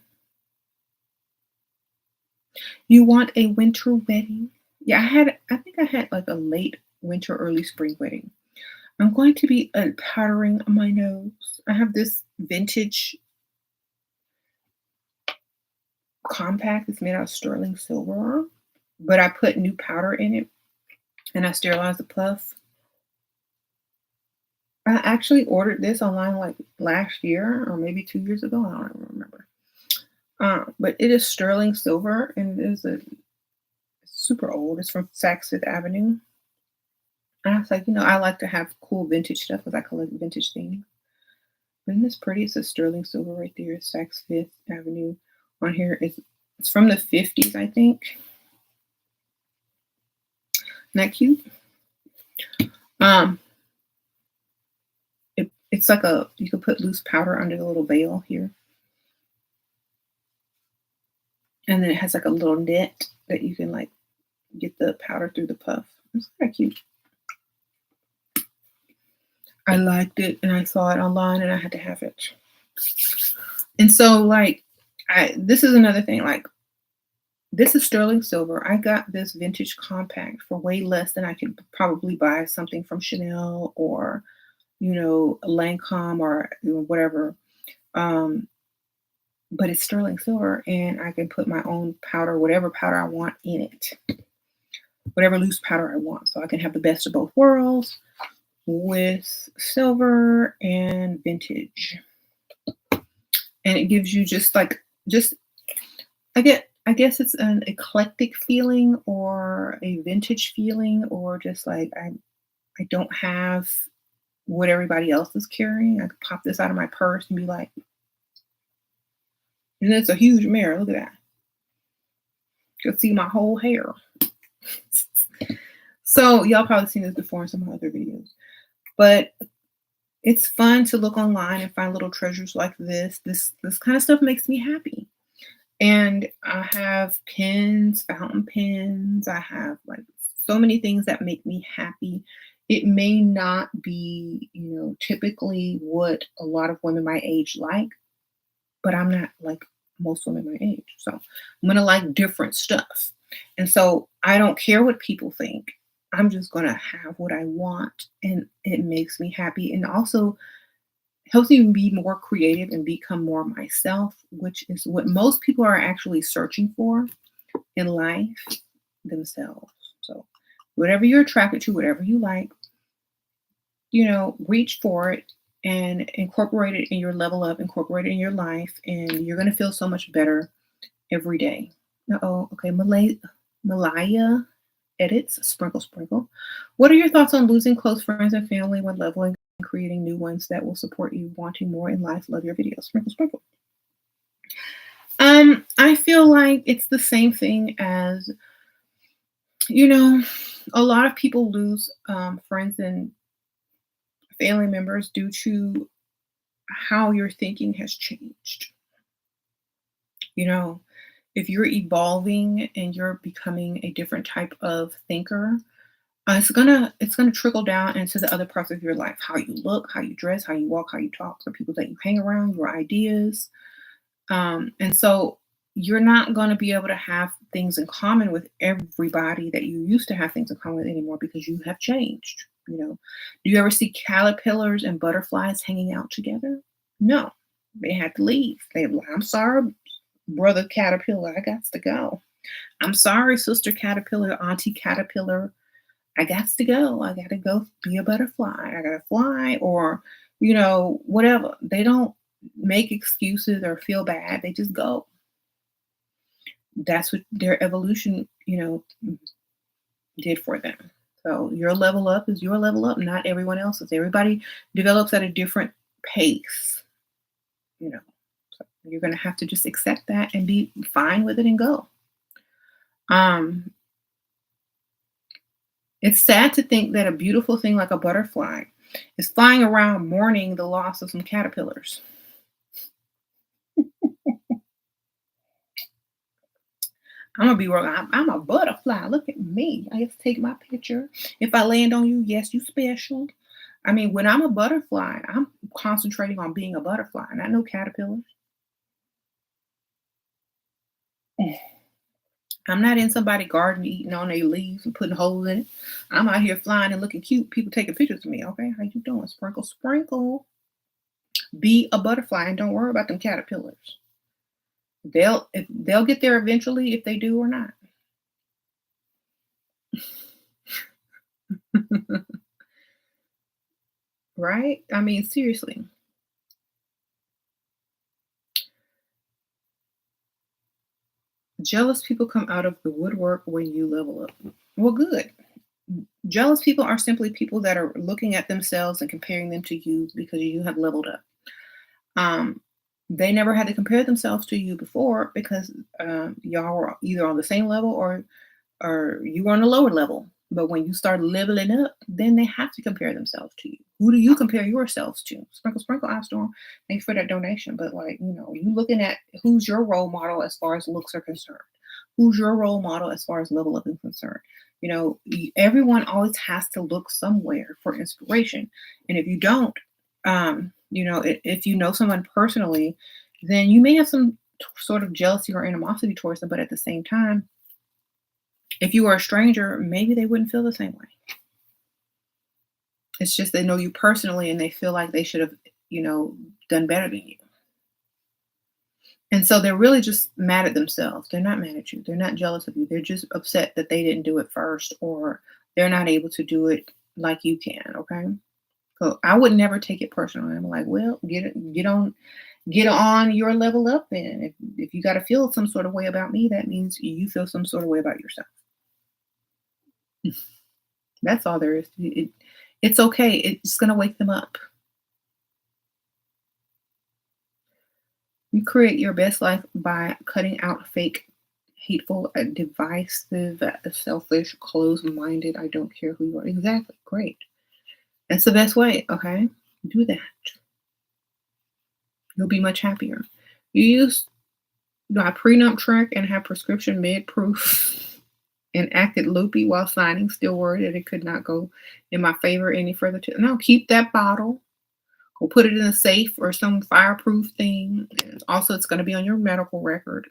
Speaker 1: You want a winter wedding? Yeah, I think I had like a late winter, early spring wedding. I'm going to be powdering my nose. I have this vintage compact. It's made out of sterling silver, but I put new powder in it and I sterilized the puff. I actually ordered this online like last year or maybe 2 years ago. I don't even remember. But it is sterling silver and it is a super old. It's from Saks Fifth Avenue. And I was like, I like to have cool vintage stuff because I collect vintage things. Isn't this pretty? It's a sterling silver right there. Saks Fifth Avenue. On here it's from the 50s, I think. Isn't that cute? Um, it's like you could put loose powder under the little veil here. And then it has like a little net that you can like get the powder through the puff. It's kind of cute. I liked it and I saw it online and I had to have it. And so like this is another thing, like this is sterling silver. I got this vintage compact for way less than I could probably buy something from Chanel or, Lancome or whatever. Um, but it's sterling silver and I can put my own powder, whatever powder I want in it, whatever loose powder I want. So I can have the best of both worlds with silver and vintage. And it gives you just I guess it's an eclectic feeling or a vintage feeling or just like I don't have what everybody else is carrying. I could pop this out of my purse and be like, and it's a huge mirror. Look at that. You can see my whole hair. So y'all probably seen this before in some of my other videos. But it's fun to look online and find little treasures like this. This kind of stuff makes me happy. And I have pens, fountain pens. I have like so many things that make me happy. It may not be, typically what a lot of women my age like, but I'm not like most women my age. So I'm going to like different stuff. And so I don't care what people think. I'm just going to have what I want. And it makes me happy. And also helps me be more creative and become more myself, which is what most people are actually searching for in life themselves. So, whatever you're attracted to, whatever you like, reach for it and incorporate it in your level up, incorporate it in your life, and you're going to feel so much better every day. Uh-oh, okay. Malaya edits, sprinkle, sprinkle. What are your thoughts on losing close friends and family when leveling and creating new ones that will support you wanting more in life? Love your videos. Sprinkle, sprinkle. I feel like it's the same thing as, you know, a lot of people lose friends and family members due to how your thinking has changed. You know, if you're evolving and you're becoming a different type of thinker, it's gonna trickle down into the other parts of your life. How you look, how you dress, how you walk, how you talk, the people that you hang around, your ideas. And so you're not going to be able to have things in common with everybody that you used to have things in common with anymore because you have changed. Do you ever see caterpillars and butterflies hanging out together? No, they had to leave. They were like, I'm sorry, brother caterpillar, I got to go. I'm sorry, sister caterpillar, auntie caterpillar, I got to go. I got to go be a butterfly. I got to fly or, whatever. They don't make excuses or feel bad. They just go. That's what their evolution, did for them. So your level up is your level up, not everyone else's. Everybody develops at a different pace, you know. So you're going to have to just accept that and be fine with it and go. Um, It's sad to think that a beautiful thing like a butterfly is flying around mourning the loss of some caterpillars. I'm gonna be wrong. I'm a butterfly. Look at me. I just take my picture. If I land on you, yes, you special. I mean, when I'm a butterfly, I'm concentrating on being a butterfly, not no caterpillars. I'm not in somebody's garden eating on their leaves and putting holes in it. I'm out here flying and looking cute. People taking pictures of me. Okay, how you doing? Sprinkle, sprinkle. Be a butterfly and don't worry about them caterpillars. They'll get there eventually if they do or not. Right? I mean, seriously. Jealous people come out of the woodwork when you level up. Well, good. Jealous people are simply people that are looking at themselves and comparing them to you because you have leveled up. Um, they never had to compare themselves to you before because y'all were either on the same level or you were on a lower level. But when you start leveling up, then they have to compare themselves to you. Who do you compare yourselves to? Sprinkle, sprinkle, Ice Storm. Thanks for that donation. But you looking at who's your role model as far as looks are concerned. Who's your role model as far as level up is concerned? Everyone always has to look somewhere for inspiration. And if you don't, if you know someone personally, then you may have some sort of jealousy or animosity towards them. But at the same time, if you were a stranger, maybe they wouldn't feel the same way. It's just they know you personally and they feel like they should have, done better than you. And so they're really just mad at themselves. They're not mad at you. They're not jealous of you. They're just upset that they didn't do it first or they're not able to do it like you can. Okay. So I would never take it personally. I'm like, well, get on your level up then. If you got to feel some sort of way about me, that means you feel some sort of way about yourself. That's all there is. It's okay. It's going to wake them up. You create your best life by cutting out fake, hateful, divisive, selfish, closed-minded. I don't care who you are. Exactly. Great. That's the best way. Okay. Do that. You'll be much happier. You use my prenup trick and have prescription med proof and acted loopy while signing, still worried that it could not go in my favor any further. No, keep that bottle. Go put it in a safe or some fireproof thing. Also, it's going to be on your medical record.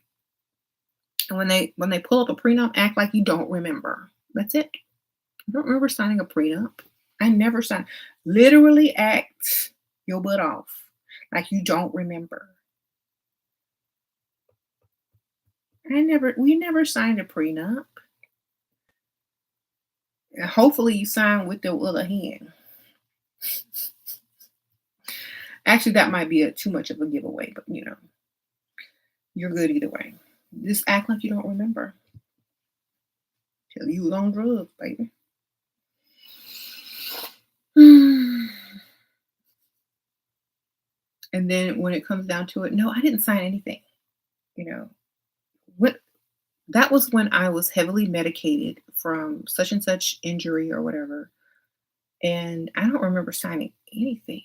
Speaker 1: And when they pull up a prenup, act like you don't remember. That's it. I don't remember signing a prenup. I never signed. Literally act your butt off Like you don't remember. We never signed a prenup. And hopefully you signed with the other hand. Actually, that might be too much of a giveaway, but you're good either way. Just act like you don't remember. Till you was on drugs, baby. And then when it comes down to it, no, I didn't sign anything. You know, what that was when I was heavily medicated from such and such injury or whatever. And I don't remember signing anything.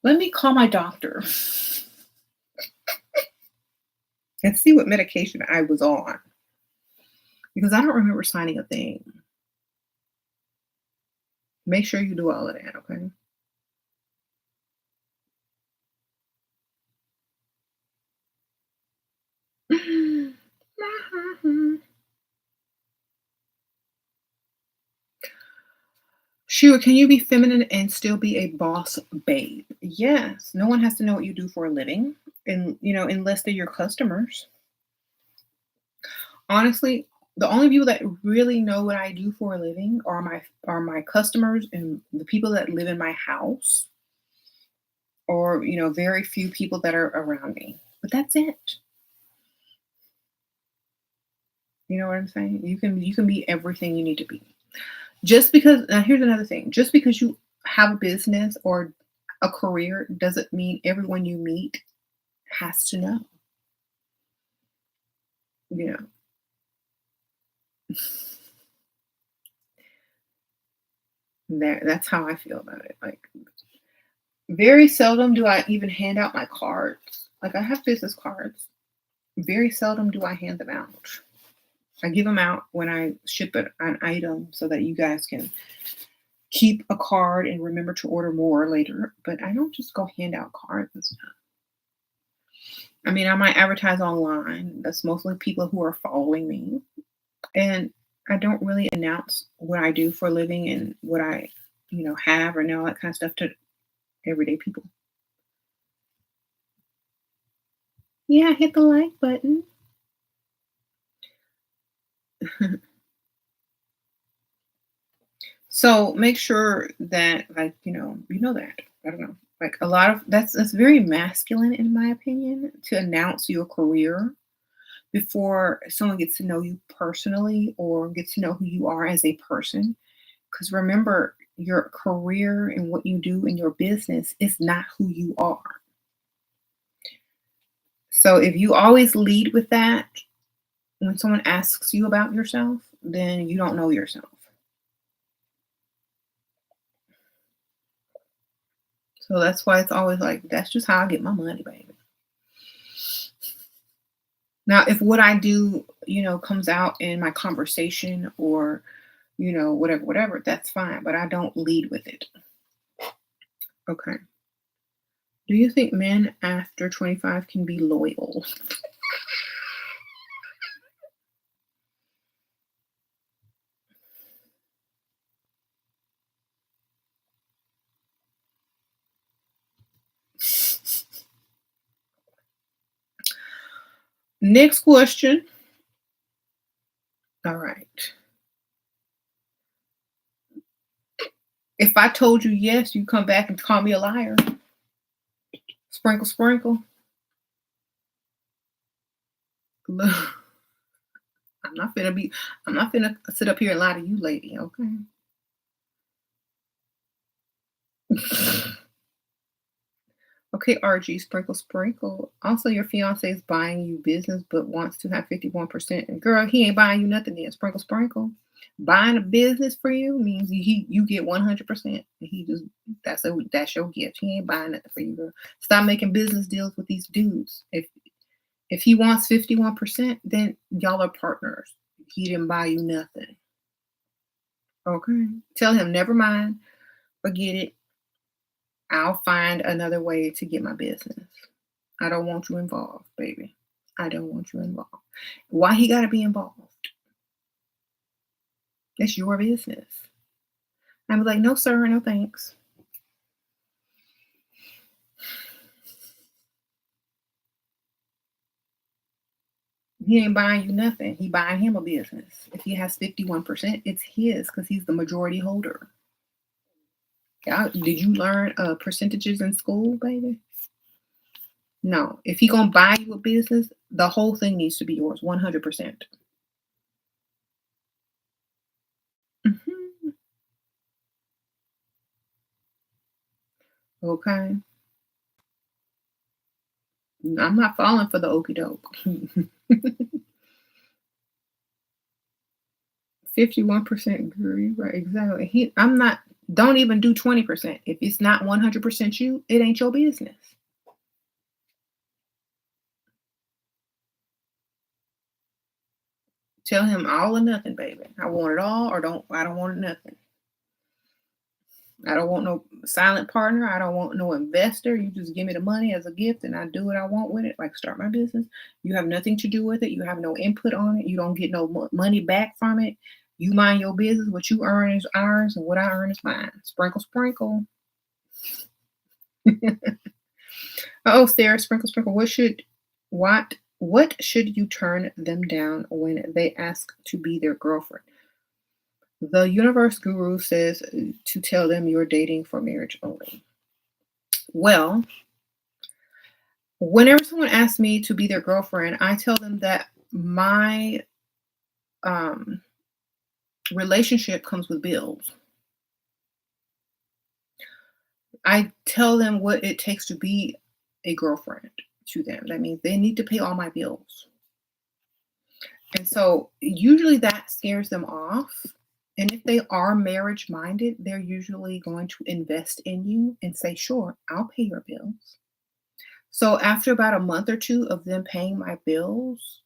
Speaker 1: Let me call my doctor and see what medication I was on because I don't remember signing a thing. Make sure you do all of that, okay? Sure, can you be feminine and still be a boss babe? Yes. No one has to know what you do for a living, and unless they're your customers. Honestly, the only people that really know what I do for a living are my customers and the people that live in my house, or very few people that are around me. But that's it. You know what I'm saying? You can be everything you need to be. Just because now here's another thing. Just because you have a business or a career doesn't mean everyone you meet has to know. You know. That's how I feel about it. Like very seldom do I even hand out my cards. Like I have business cards. Very seldom do I hand them out. I give them out when I ship an item so that you guys can keep a card and remember to order more later. But I don't just go hand out cards and stuff. I mean, I might advertise online. That's mostly people who are following me. And I don't really announce what I do for a living and what I, have or know that kind of stuff to everyday people. Yeah, hit the like button. So make sure that, like, you know that. I don't know. Like a lot of that's very masculine in my opinion to announce your career before someone gets to know you personally or gets to know who you are as a person. Because remember, your career and what you do in your business is not who you are. So if you always lead with that, when someone asks you about yourself, then you don't know yourself. So that's why it's always like, that's just how I get my money, baby. Now, if what I do, comes out in my conversation or, whatever, that's fine. But I don't lead with it. Okay. Do you think men after 25 can be loyal? Next question. All right. If I told you yes, you come back and call me a liar. Sprinkle, sprinkle. Look, I'm not finna sit up here and lie to you, lady, okay? Okay, RG, sprinkle, sprinkle. Also, your fiance is buying you business but wants to have 51%. And girl, he ain't buying you nothing then. Sprinkle, sprinkle. Buying a business for you means you get 100%. He just that's your gift. He ain't buying nothing for you, girl. Stop making business deals with these dudes. If he wants 51%, then y'all are partners. He didn't buy you nothing. Okay. Tell him, never mind. Forget it. I'll find another way to get my business. I don't want you involved, baby. I don't want you involved. Why he gotta be involved? It's your business. I'm like, no, sir, no thanks. He ain't buying you nothing. He buying him a business. If he has 51%, it's his because he's the majority holder. Yeah, did you learn percentages in school, baby? No. If he gonna buy you a business, the whole thing needs to be yours, 100%. Mhm. Okay. I'm not falling for the okey doke. 51% agree, right? Exactly. I'm not. Don't even do 20%. If it's not 100% you, it ain't your business. Tell him all or nothing, baby. I want it all, or don't. I don't want nothing. I don't want no silent partner. I don't want no investor. You just give me the money as a gift and I do what I want with it, like start my business. You have nothing to do with it. You have no input on it. You don't get no money back from it. You mind your business. What you earn is ours and what I earn is mine. Sprinkle, sprinkle. Oh, Sarah, sprinkle, sprinkle. What should you turn them down when they ask to be their girlfriend? The universe guru says to tell them you're dating for marriage only. Well, whenever someone asks me to be their girlfriend, I tell them that my um, relationship comes with bills. I tell them what it takes to be a girlfriend to them. That means they need to pay all my bills. And so usually that scares them off. And if they are marriage minded, they're usually going to invest in you and say, sure, I'll pay your bills. So after about a month or two of them paying my bills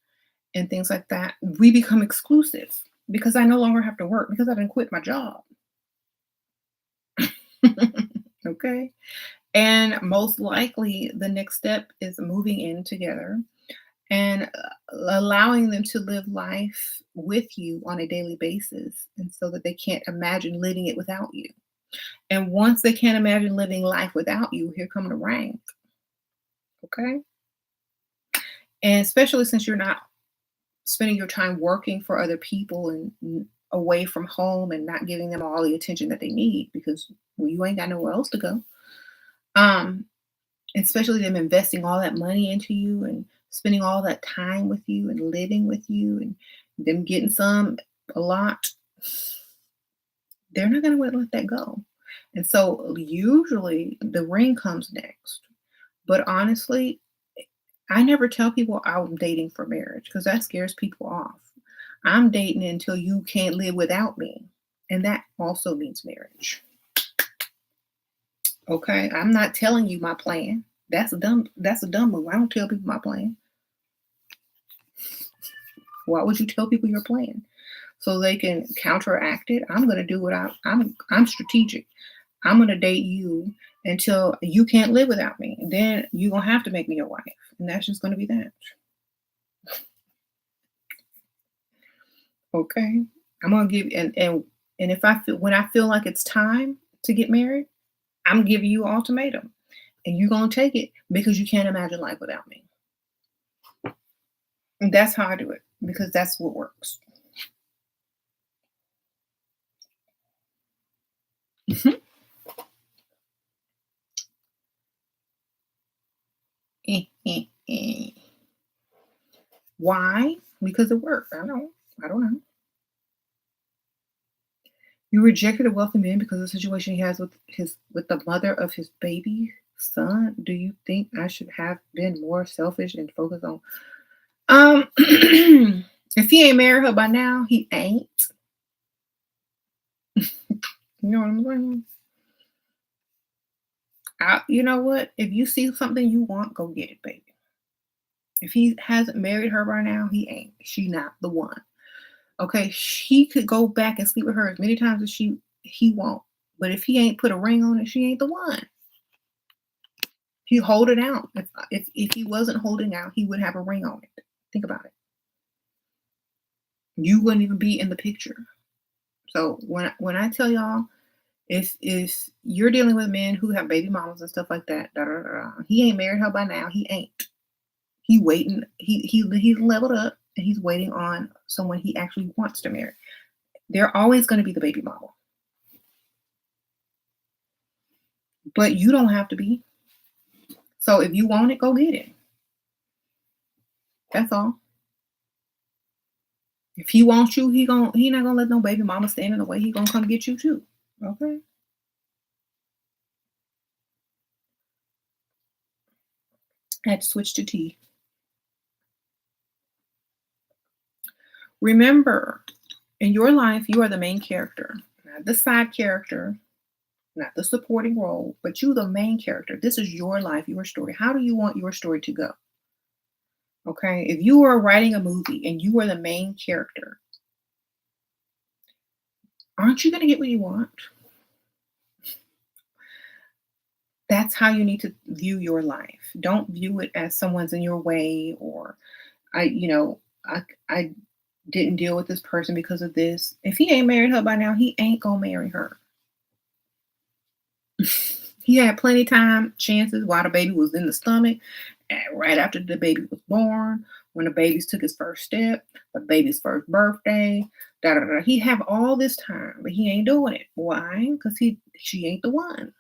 Speaker 1: and things like that, we become exclusive because I no longer have to work because I didn't quit my job. Okay. And most likely the next step is moving in together and allowing them to live life with you on a daily basis and so that they can't imagine living it without you. And once they can't imagine living life without you, here come the rank. Okay. And especially since you're not spending your time working for other people and away from home and not giving them all the attention that they need because well, you ain't got nowhere else to go. Um, especially them investing all that money into you and spending all that time with you and living with you and them getting some a lot, they're not going to let that go. And so usually the ring comes next. But honestly, I never tell people I'm dating for marriage because that scares people off. I'm dating until you can't live without me. And that also means marriage. Okay. I'm not telling you my plan. That's a dumb move. I don't tell people my plan. Why would you tell people your plan? So they can counteract it. I'm gonna do what I'm strategic. I'm gonna date you until you can't live without me. Then you're gonna have to make me your wife. And that's just gonna be that. Okay. I'm gonna give and if I feel when I feel like it's time to get married, I'm giving you an ultimatum. And you're gonna take it because you can't imagine life without me. And that's how I do it, because that's what works. Mhm. Why? Because it worked. I don't know. You rejected a wealthy man because of the situation he has with the mother of his baby son. Do you think I should have been more selfish and focused on if he ain't married her by now, he ain't. You know what I'm saying? You know what? If you see something you want, go get it, baby. If he hasn't married her by now, he ain't. She not the one. Okay, he could go back and sleep with her as many times as he won't. But if he ain't put a ring on it, she ain't the one. He hold it out. If he wasn't holding out, he would have a ring on it. Think about it. You wouldn't even be in the picture. So when I tell y'all, if you're dealing with men who have baby mamas and stuff like that, he ain't married her by now. He ain't. He waiting. He leveled up. and he's waiting on someone he actually wants to marry. They're always going to be the baby mama, but you don't have to be. So if you want it, go get it. That's all. If he wants you, he not gonna let no baby mama stand in the way. He gonna come get you too. Okay. I had to switch to tea. Remember, in your life, you are the main character, not the side character, not the supporting role, but you the main character. This is your life, your story. How do you want your story to go? Okay. If you are writing a movie and you are the main character, aren't you gonna get what you want? That's how you need to view your life. Don't view it as someone's in your way or I, you know, I didn't deal with this person because of this. If he ain't married her by now, he ain't gonna marry her. He had plenty time, chances while the baby was in the stomach, and right after the baby was born, when the babies took his first step, the baby's first birthday, da da da. He have all this time, but he ain't doing it. Why? Because she ain't the one.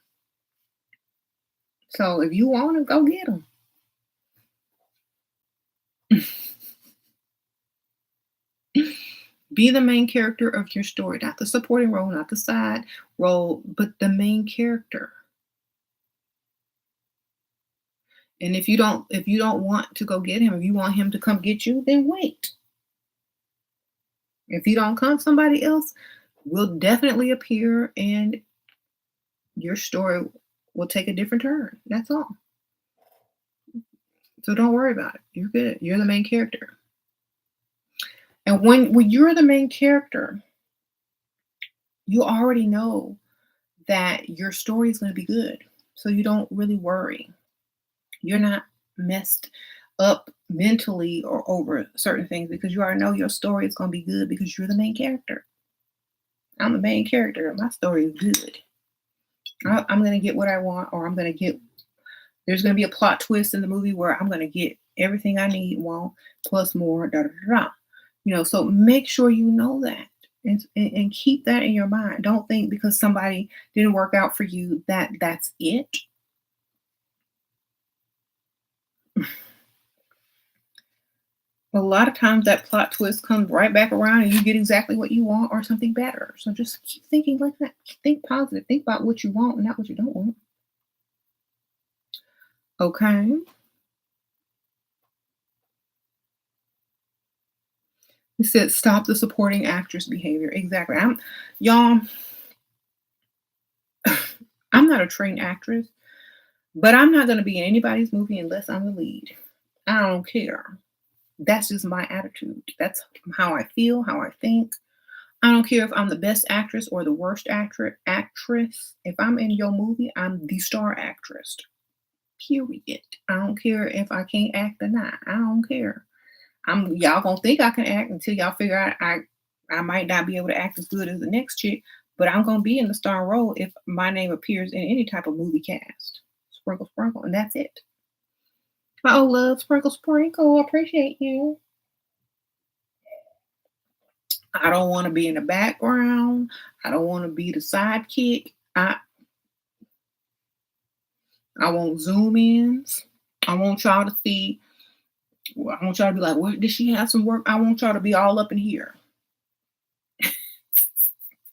Speaker 1: So if you want him, go get him. Be the main character of your story, not the supporting role, not the side role, but the main character. And if you don't want to go get him, if you want him to come get you, then wait. If he don't come, somebody else will definitely appear and your story will take a different turn. That's all. So don't worry about it. You're good. You're the main character. And when you're the main character, you already know that your story is going to be good. So you don't really worry. You're not messed up mentally or over certain things because you already know your story is going to be good because you're the main character. I'm the main character. My story is good. I'm going to get what I want, or there's going to be a plot twist in the movie where I'm going to get everything I need, want, plus more, da da da. So make sure you know that and keep that in your mind. Don't think because somebody didn't work out for you that's it. A lot of times that plot twist comes right back around and you get exactly what you want or something better. So just keep thinking like that. Think positive. Think about what you want and not what you don't want. Okay. You said stop the supporting actress behavior. Exactly. Y'all, I'm not a trained actress, but I'm not going to be in anybody's movie unless I'm the lead. I don't care. That's just my attitude. That's how I feel, how I think. I don't care if I'm the best actress or the worst actress. If I'm in your movie, I'm the star actress. Period. I don't care if I can't act or not. I don't care. Y'all gonna think I can act until y'all figure out I might not be able to act as good as the next chick, but I'm gonna be in the star role if my name appears in any type of movie cast. Sprinkle, sprinkle, and that's it. Oh, love, sprinkle, sprinkle. Appreciate you. I don't want to be in the background. I don't want to be the sidekick. I want zoom ins. I want y'all to see. I want y'all to be like, "Where did she have some work?" I want y'all to be all up in here.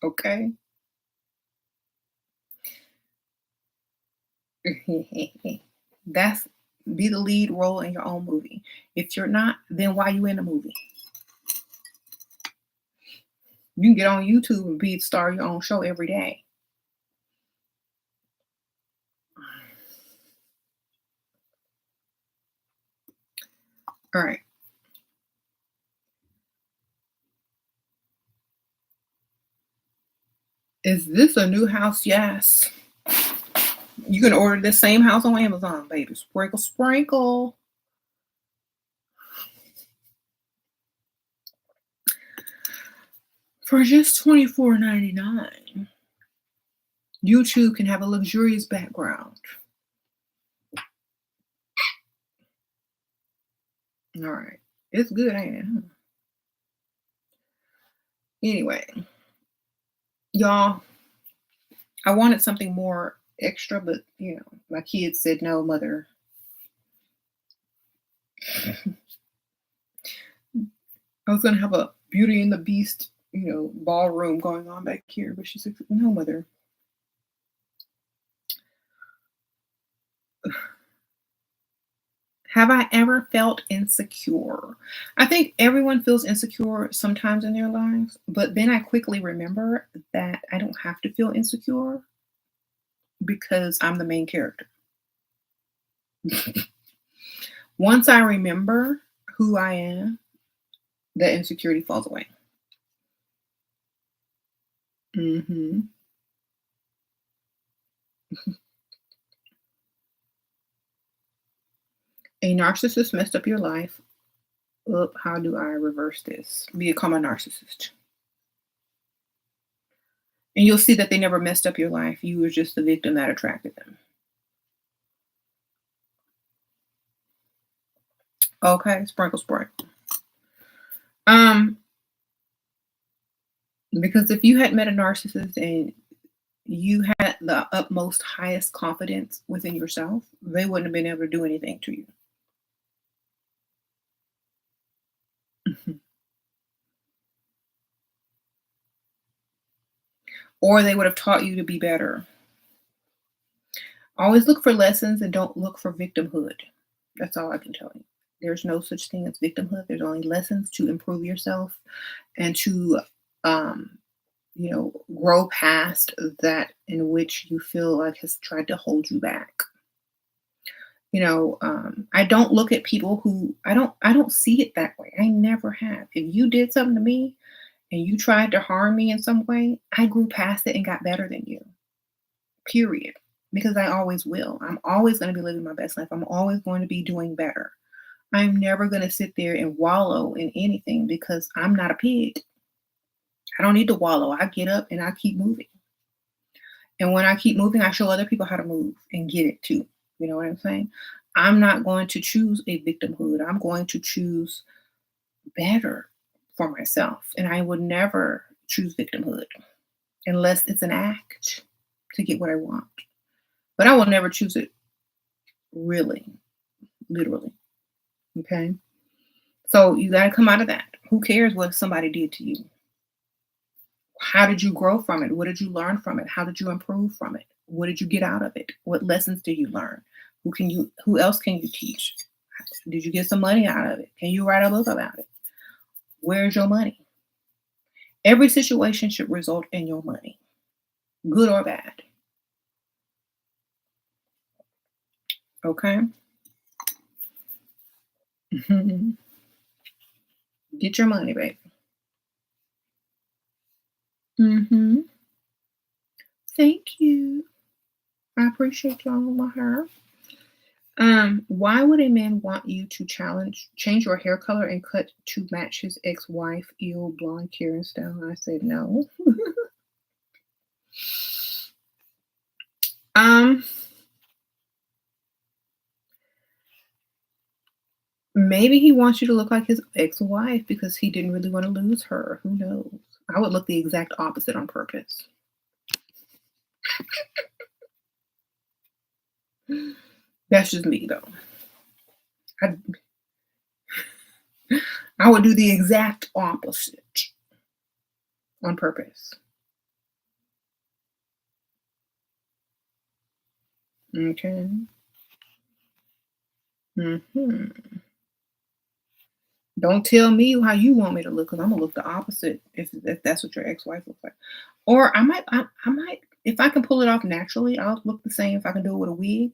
Speaker 1: Okay. That's be the lead role in your own movie. If you're not, then why you in the movie? You can get on YouTube and be star your own show every day. All right. Is this a new house? Yes. You can order this same house on Amazon, baby. Sprinkle, sprinkle. For just $24.99, YouTube can have a luxurious background. All right. It's good, ain't it? Huh? Anyway, y'all, I wanted something more extra, but my kids said no, mother. I was gonna have a Beauty and the Beast, ballroom going on back here, but she said, "No, mother." Have I ever felt insecure? I think everyone feels insecure sometimes in their lives, but then I quickly remember that I don't have to feel insecure because I'm the main character. Once I remember who I am, the insecurity falls away. Hmm. A narcissist messed up your life. Oop, how do I reverse this? Become a narcissist. And you'll see that they never messed up your life. You were just the victim that attracted them. Okay, sprinkle, sprinkle. Um, because if you had met a narcissist and you had the utmost highest confidence within yourself, they wouldn't have been able to do anything to you. Mhm. Or they would have taught you to be better. Always look for lessons and don't look for victimhood. That's all I can tell you. There's no such thing as victimhood. There's only lessons to improve yourself and to um, grow past that in which you feel like has tried to hold you back. I don't look at people who I don't see it that way. I never have. If you did something to me and you tried to harm me in some way, I grew past it and got better than you. Period. Because I always will. I'm always going to be living my best life. I'm always going to be doing better. I'm never going to sit there and wallow in anything because I'm not a pig. I don't need to wallow. I get up and I keep moving. And when I keep moving, I show other people how to move and get it too. You know what I'm saying? I'm not going to choose a victimhood. I'm going to choose better for myself. And I would never choose victimhood unless it's an act to get what I want. But I will never choose it really, literally. Okay. So you got to come out of that. Who cares what somebody did to you? How did you grow from it? What did you learn from it? How did you improve from it? What did you get out of it? What lessons did you learn? Who else can you teach? Did you get some money out of it? Can you write a book about it? Where's your money? Every situation should result in your money, good or bad. Okay? Get your money, baby. Mm-hmm. Thank you. I appreciate y'all, my hair. Why would a man want you to change your hair color and cut to match his ex-wife, ill blonde Karen style? I said no. um, Maybe he wants you to look like his ex-wife because he didn't really want to lose her. Who knows? I would look the exact opposite on purpose. That's just me though. I, I would do the exact opposite on purpose. Okay. Hmm. Don't tell me how you want me to look because I'm gonna look the opposite if that's what your ex-wife looks like. Or I might if I can pull it off naturally, I'll look the same if I can do it with a wig.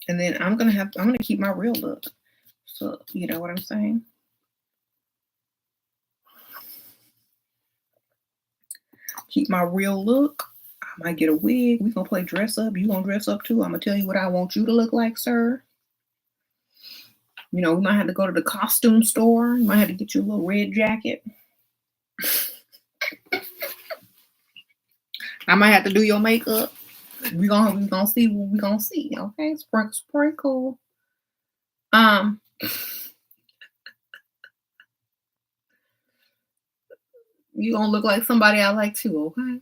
Speaker 1: And then I'm gonna keep my real look. So you know what I'm saying? Keep my real look. I might get a wig. We gonna play dress up. You gonna dress up too. I'm gonna tell you what I want you to look like, sir. We might have to go to the costume store. You might have to get you a little red jacket. I might have to do your makeup. We gonna see what we gonna see. Okay, sprinkle, sprinkle. Um, You gonna look like somebody I like too, okay?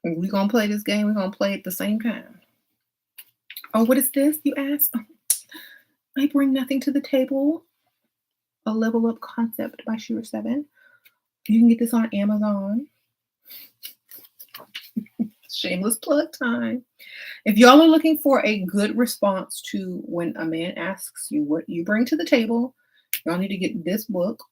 Speaker 1: And we gonna play this game, we're gonna play at the same time. Oh, what is this, you ask? I bring nothing to the table. A level up concept by SheRaSeven. You can get this on Amazon. Shameless plug time. If y'all are looking for a good response to when a man asks you what you bring to the table, y'all need to get this book,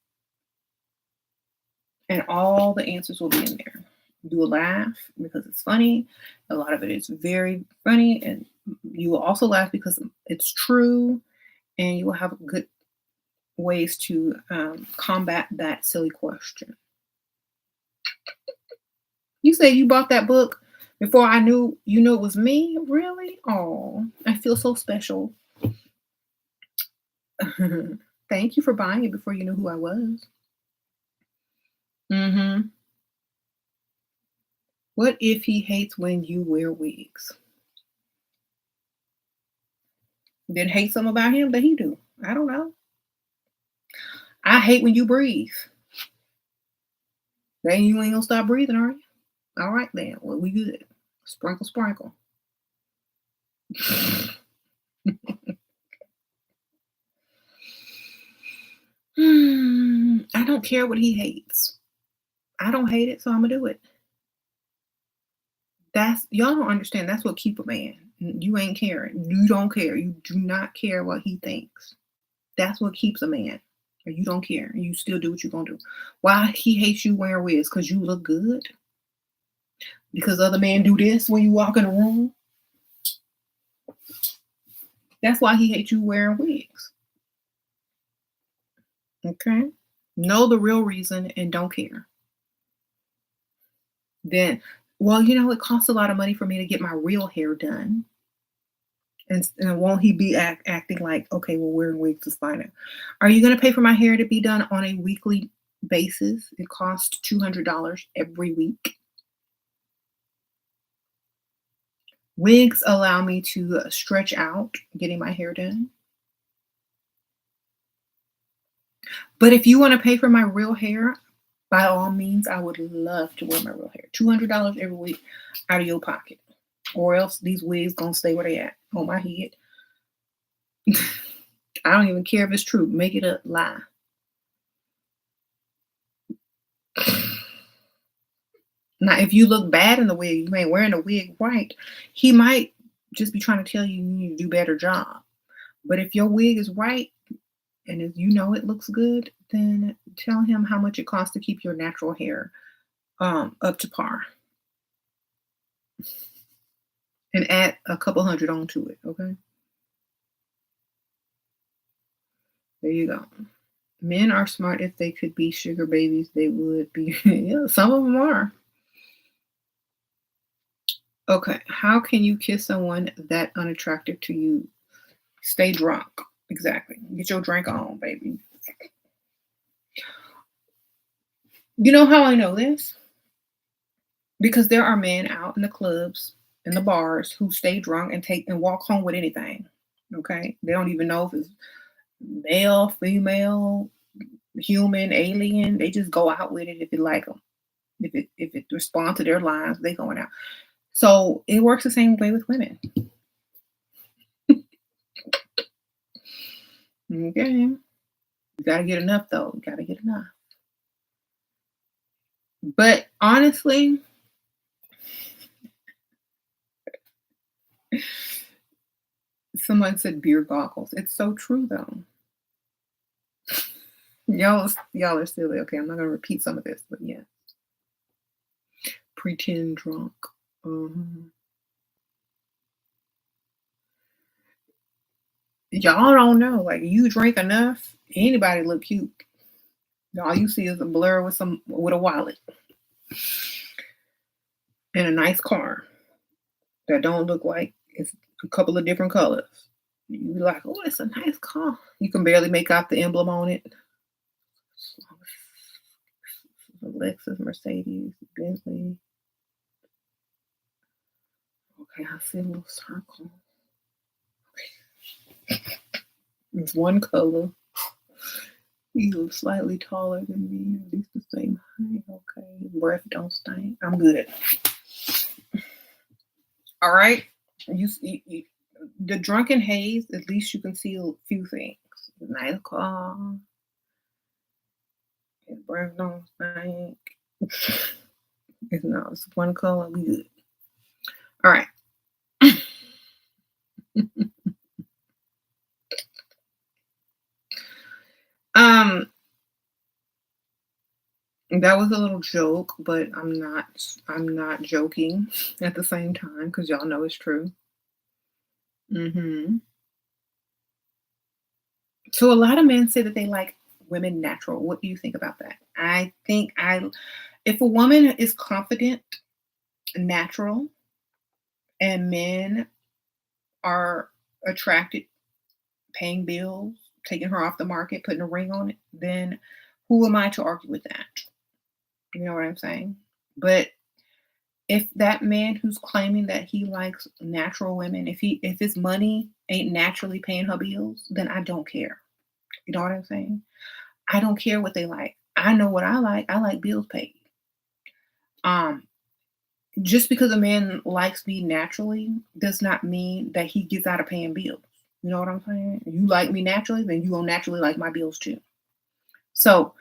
Speaker 1: and all the answers will be in there. You will laugh because it's funny. A lot of it is very funny, and you will also laugh because it's true, and you will have good ways to combat that silly question. You say you bought that book before I knew you knew it was me? Really? Oh, I feel so special. Thank you for buying it before you knew who I was. Mm-hmm. What if he hates when you wear wigs? Then hate something about him that he do. I don't know. I hate when you breathe. Then you ain't gonna stop breathing, are you? All right then. Well, we good. Sprinkle, sprinkle. I don't care what he hates. I don't hate it, so I'm gonna do it. That's y'all don't understand. That's what keep a man. You ain't caring. You don't care. You do not care what he thinks. That's what keeps a man. Or you don't care. You still do what you're gonna do. Why he hates you wearing wigs? Because you look good. Because other men do this when you walk in a room. That's why he hates you wearing wigs. Okay. Know the real reason and don't care. Then, well, it costs a lot of money for me to get my real hair done. And won't he be acting like, okay, well, wearing wigs is fine. Are you going to pay for my hair to be done on a weekly basis? It costs $200 every week. Wigs allow me to stretch out getting my hair done. But if you want to pay for my real hair, by all means, I would love to wear my real hair. $200 every week out of your pocket. Or else these wigs gonna stay where they at on my head. I don't even care if it's true. Make it up, lie. Now, if you look bad in the wig, you ain't wearing the wig right, he might just be trying to tell you need to do a better job. But if your wig is right and if it looks good, then tell him how much it costs to keep your natural hair up to par. And add a couple hundred onto it, okay? There you go. Men are smart. If they could be sugar babies, they would be. Yeah, some of them are. Okay. How can you kiss someone that unattractive to you? Stay drunk. Exactly. Get your drink on, baby. You know how I know this? Because there are men out in the clubs, in the bars, who stay drunk and take and walk home with anything. Okay. They don't even know if it's male, female, human, alien. They just go out with it if it like them. If it responds to their lines, they going out. So it works the same way with women. Okay. You gotta get enough though. You gotta get enough. But honestly, someone said beer goggles. It's so true though. Y'all are silly. Okay, I'm not gonna repeat some of this, but yeah. Pretend drunk. Y'all don't know. Like you drink enough, anybody look cute. All you see is a blur with a wallet and a nice car that don't look like it's a couple of different colors. You be like, oh, it's a nice car. You can barely make out the emblem on it. Lexus, Mercedes, Bentley. Okay, I see a little circle. Okay. It's one color. You slightly taller than me, at least the same height. Okay. Breath don't stink. I'm good. All right. You the drunken haze, at least you can see a few things. Nice car, his breath don't stink. It's not it's one color, we good. All right. Um, that was a little joke, but I'm not joking at the same time because y'all know it's true. Hmm. So a lot of men say that they like women natural. What do you think about that? I think I if a woman is confident, natural, and men are attracted, paying bills, taking her off the market, putting a ring on it, then who am I to argue with that? You know what I'm saying? But if that man who's claiming that he likes natural women, if his money ain't naturally paying her bills, then I don't care. You know what I'm saying? I don't care what they like. I know what I like. I like bills paid. Um, just because a man likes me naturally does not mean that he gets out of paying bills. You know what I'm saying? You like me naturally, then you will naturally like my bills too. So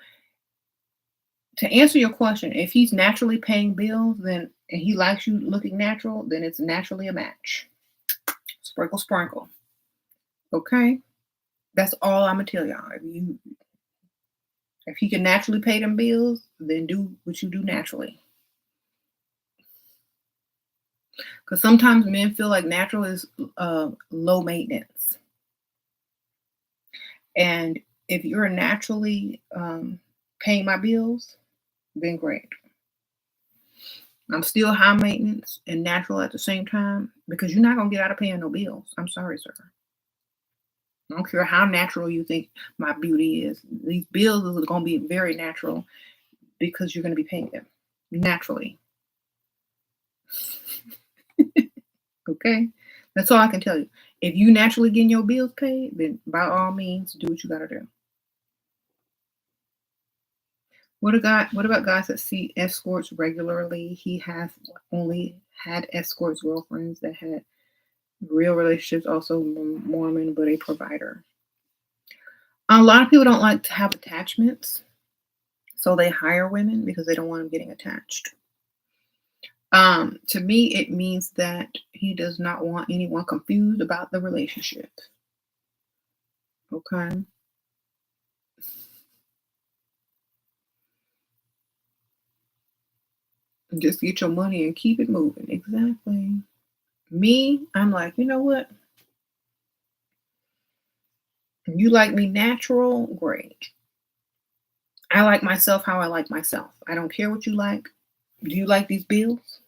Speaker 1: to answer your question, if he's naturally paying bills, then and he likes you looking natural, then it's naturally a match. Sprinkle, sprinkle. Okay, that's all I'm gonna tell y'all. If he can naturally pay them bills, then do what you do naturally. Because sometimes men feel like natural is low maintenance, and if you're naturally paying my bills, then great. I'm still high maintenance and natural at the same time because you're not gonna get out of paying no bills. I'm sorry, sir. I don't care how natural you think my beauty is. These bills are gonna be very natural because you're gonna be paying them naturally. Okay? That's all I can tell you. If you naturally getting your bills paid, then by all means do what you gotta do. What about guys that see escorts regularly? He has only had escorts girlfriends that had real relationships, also Mormon, but a provider. A lot of people don't like to have attachments, so they hire women because they don't want them getting attached. To me, it means that he does not want anyone confused about the relationship. Okay. Just get your money and keep it moving. Exactly. Me, I'm like, you know what? You like me natural? Great. I like myself how I like myself. I don't care what you like. Do you like these bills?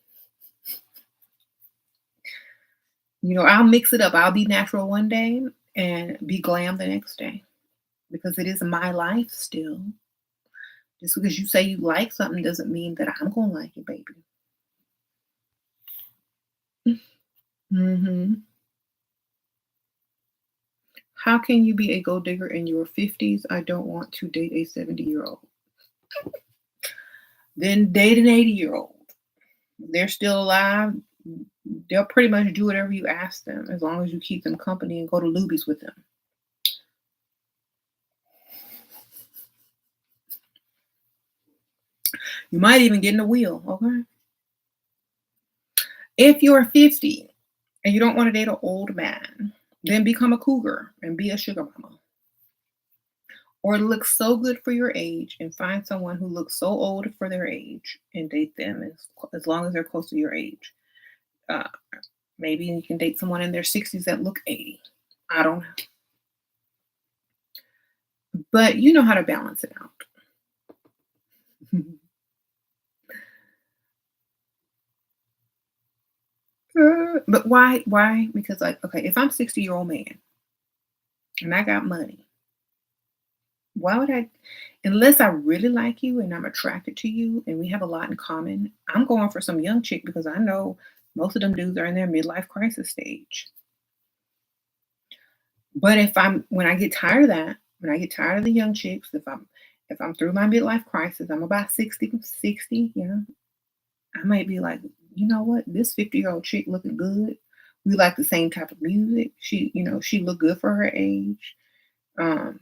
Speaker 1: I'll mix it up. I'll be natural one day and be glam the next day because it is my life still. Just because you say you like something doesn't mean that I'm going to like it, baby. Hmm. How can you be a gold digger in your 50s? I don't want to date a 70-year-old. Then date an 80-year-old. They're still alive. They'll pretty much do whatever you ask them as long as you keep them company and go to Luby's with them. You might even get in a wheel, okay? If you're 50 and you don't want to date an old man, then become a cougar and be a sugar mama. Or look so good for your age and find someone who looks so old for their age and date them as long as they're close to your age. Uh, Maybe you can date someone in their 60s that look 80. I don't know. But you know how to balance it out. But why? Why? Because, like, okay, if I'm 60-year-old man and I got money, why would I, unless I really like you and I'm attracted to you and we have a lot in common, I'm going for some young chick because I know most of them dudes are in their midlife crisis stage. But when I get tired of that, When I get tired of the young chicks, if I'm through my midlife crisis, I'm about 60, I might be like, you know what? This 50-year-old chick looking good. We like the same type of music. She look good for her age. Um,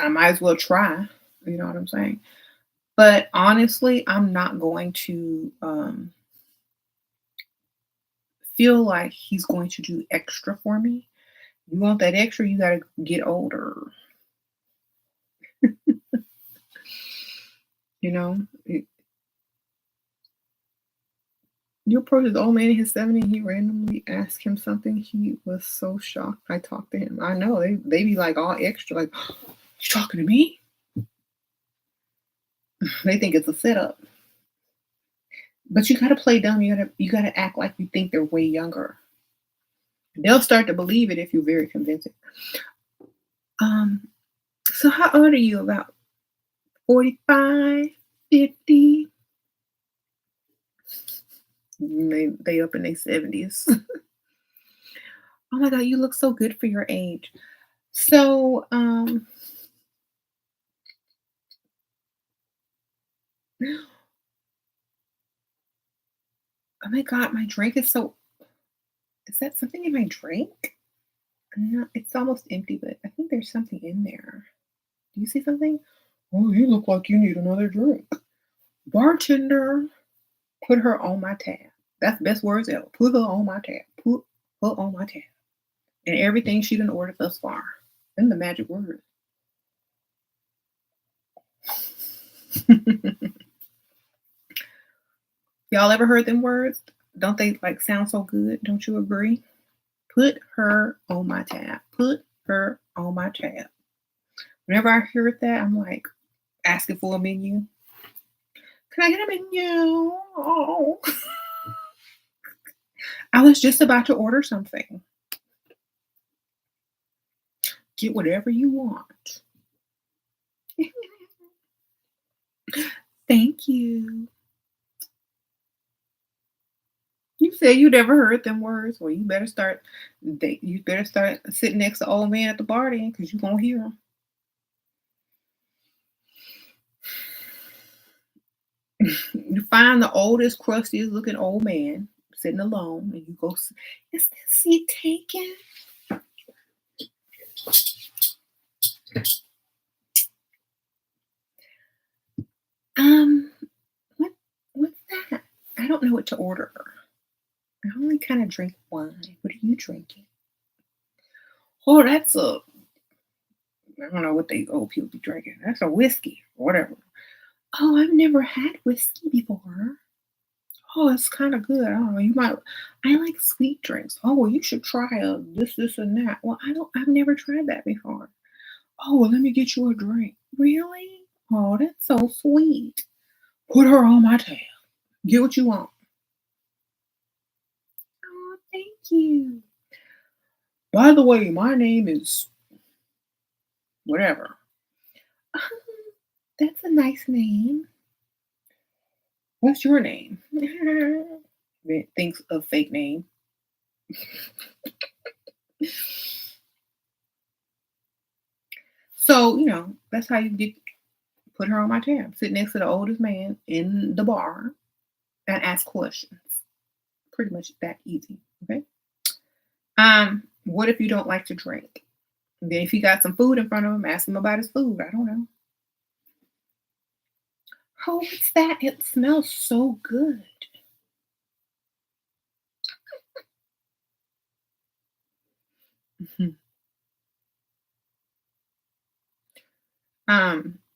Speaker 1: I might as well try. You know what I'm saying? But honestly, I'm not going to feel like he's going to do extra for me. You want that extra, you gotta get older. You know, you approach this old man in his 70s, he randomly asked him something. He was so shocked. I talked to him. I know they be like all extra, like, you talking to me? They think it's a setup. But you gotta play dumb. You gotta act like you think they're way younger. They'll start to believe it if you're very convincing. Um, so how old are you? About 45, 50? They up in their 70s. Oh my god, you look so good for your age. So, oh my god, my drink is so is that something in my drink? No, it's almost empty, but I think there's something in there. Do you see something? Oh, you look like you need another drink. Bartender, put her on my tab. That's the best words ever. Put her on my tab. Put her on my tab. And everything she done ordered thus far. Then the magic words. Y'all ever heard them words? Don't they like sound so good? Don't you agree? Put her on my tab. Put her on my tab. Whenever I hear that, I'm like asking for a menu. Can I get a menu? Oh, I was just about to order something. Get whatever you want. Thank you. You said you never heard them words. Well, you better start sitting next to old man at the bar then, because you won't hear them. You find the oldest, crustiest looking old man sitting alone, and you go, is this seat taken? Um, what what's that? I don't know what to order. I only kind of drink wine. What are you drinking? Oh, I don't know what they old people be drinking. That's a whiskey or whatever. Oh, I've never had whiskey before. Oh, it's kind of good. I don't know. I like sweet drinks. Oh, well, you should try this, and that. Well, I've never tried that before. Oh, well, let me get you a drink. Really? Oh, that's so sweet. Put her on my tab. Get what you want. Oh, thank you. By the way, my name is whatever. Um, that's a nice name. What's your name? Thinks of fake name. So, that's how you get put her on my tab. Sit next to the oldest man in the bar and ask questions. Pretty much that easy. Okay. What if you don't like to drink? Then if you got some food in front of him, ask him about his food. I don't know. Oh, what's that? It smells so good. Mhm.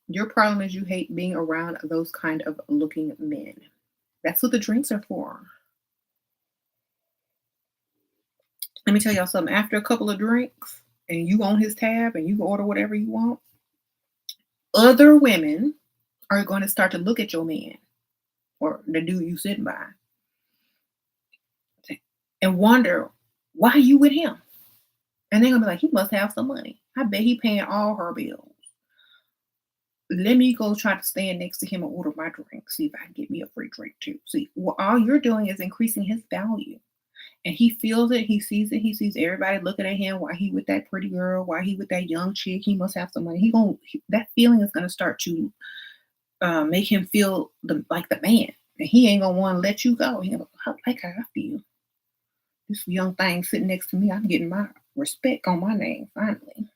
Speaker 1: Your problem is you hate being around those kind of looking men. That's what the drinks are for. Let me tell y'all something. After a couple of drinks and you on his tab and you can order whatever you want, other women are going to start to look at your man or the dude you sitting by and wonder why you with him. And they're gonna be like, he must have some money. I bet he paying all her bills. Let me go try to stand next to him and order my drink. See if I can get me a free drink too. See, all you're doing is increasing his value. And he feels it, he sees everybody looking at him while he with that pretty girl, while he with that young chick. He must have some money. That feeling is gonna start to make him feel like the man. And he ain't gonna want to let you go. He gonna like how I feel. This young thing sitting next to me, I'm getting my respect on my name finally.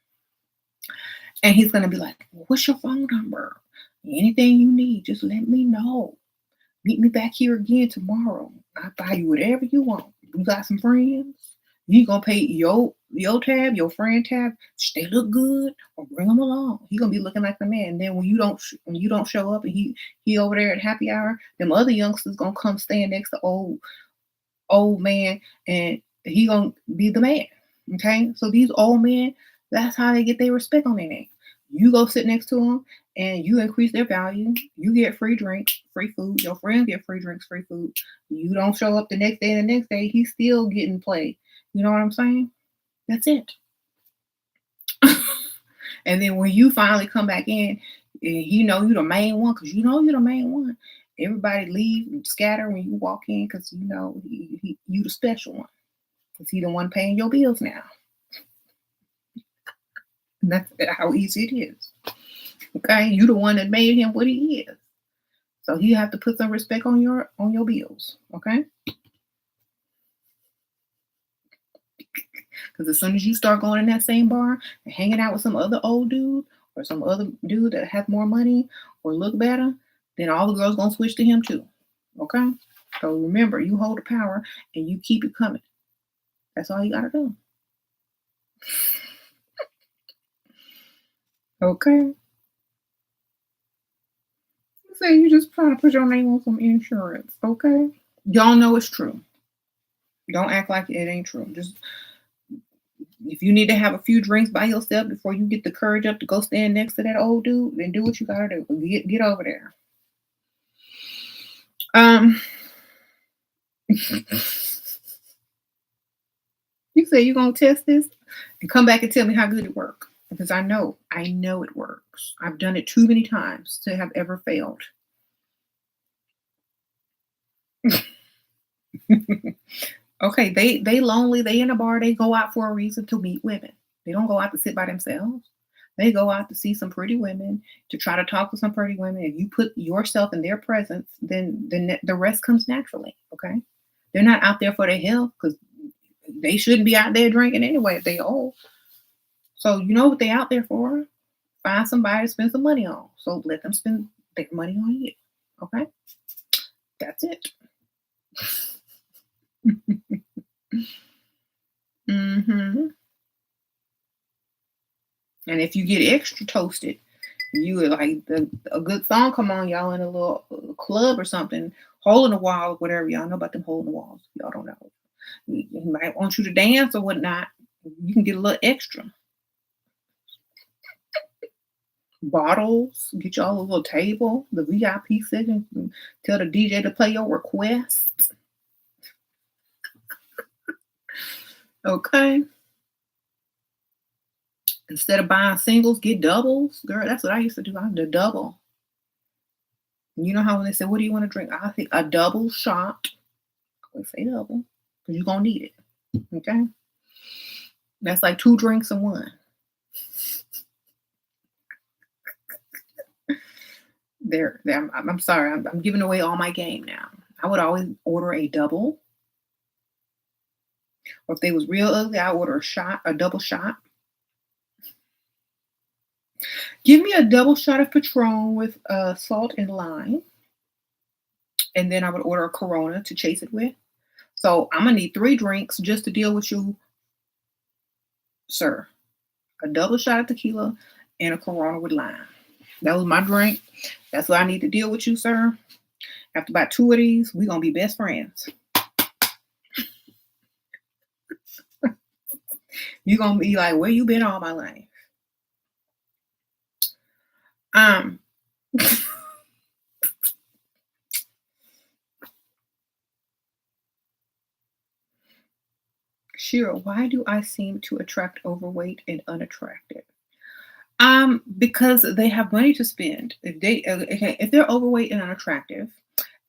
Speaker 1: And he's gonna be like, "What's your phone number? Anything you need, just let me know. Meet me back here again tomorrow. I'll buy you whatever you want. You got some friends? You gonna pay your tab, your friend tab. They look good, or bring them along. He gonna be looking like the man. And then when you don't show up, and he over there at happy hour, them other youngsters gonna come stand next to old man, and he gonna be the man. Okay, so these old men, that's how they get their respect on their name. You go sit next to them, and you increase their value. You get free drinks, free food. Your friends get free drinks, free food. You don't show up the next day, and the next day he's still getting played. You know what I'm saying? That's it. And then when you finally come back in, and you know you're the main one, because you know you're the main one. Everybody leave and scatter when you walk in, because you know you the special one, because he the one paying your bills now. And that's how easy it is. Okay, you the one that made him what he is, so you have to put some respect on your bills. Okay, because as soon as you start going in that same bar and hanging out with some other old dude, or some other dude that has more money or look better, then all the girls gonna switch to him too. Okay, so remember, you hold the power and you keep it coming. That's all you gotta do. Okay. Say you just trying to put your name on some insurance. Okay. Y'all know it's true. Don't act like it ain't true. Just if you need to have a few drinks by yourself before you get the courage up to go stand next to that old dude, then do what you gotta do. Get over there. Um, you say you're gonna test this and come back and tell me how good it worked. Because I know it works. I've done it too many times to have ever failed. Okay, they lonely, they in a bar, they go out for a reason to meet women. They don't go out to sit by themselves. They go out to see some pretty women, to try to talk to some pretty women. If you put yourself in their presence, then the rest comes naturally. Okay, they're not out there for their health, because they shouldn't be out there drinking anyway if they old. So you know what they out there for? Find somebody to spend some money on. So let them spend their money on you. Okay, that's it. Hmm. And if you get extra toasted, you would like a good song come on, y'all in a little club or something, hole in the wall, whatever. Y'all know about them hole in the walls. Y'all don't know. He might want you to dance or whatnot. You can get a little extra. Bottles, get y'all a little table, the VIP section, tell the DJ to play your requests. Okay. Instead of buying singles, get doubles. Girl, that's what I used to do. I did a double. You know how when they say, "What do you want to drink?" I think a double shot. I would say double, because you're gonna need it. Okay. That's like two drinks in one. I'm sorry. I'm giving away all my game now. I would always order a double. Or if they was real ugly, I order a double shot. Give me a double shot of Patron with salt and lime. And then I would order a Corona to chase it with. So I'm gonna need 3 drinks just to deal with you, sir. A double shot of tequila and a Corona with lime. That was my drink. That's what I need to deal with you, sir. After about 2 of these, we're gonna be best friends. You're gonna be like, where you been all my life? Um Shira, why do I seem to attract overweight and unattractive? Because they have money to spend. If they're overweight and unattractive,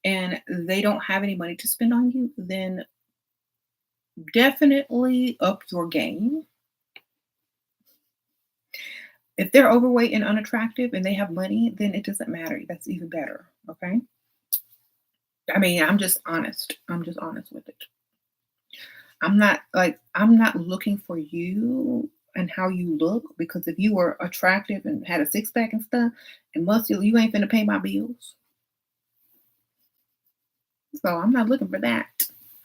Speaker 1: and they don't have any money to spend on you, then definitely up your game. If they're overweight and unattractive and they have money, then it doesn't matter. That's even better. Okay. I mean, I'm just honest. I'm just honest with it. I'm not looking for you and how you look, because if you were attractive and had a six pack and stuff and muscular, you ain't finna pay my bills. So I'm not looking for that.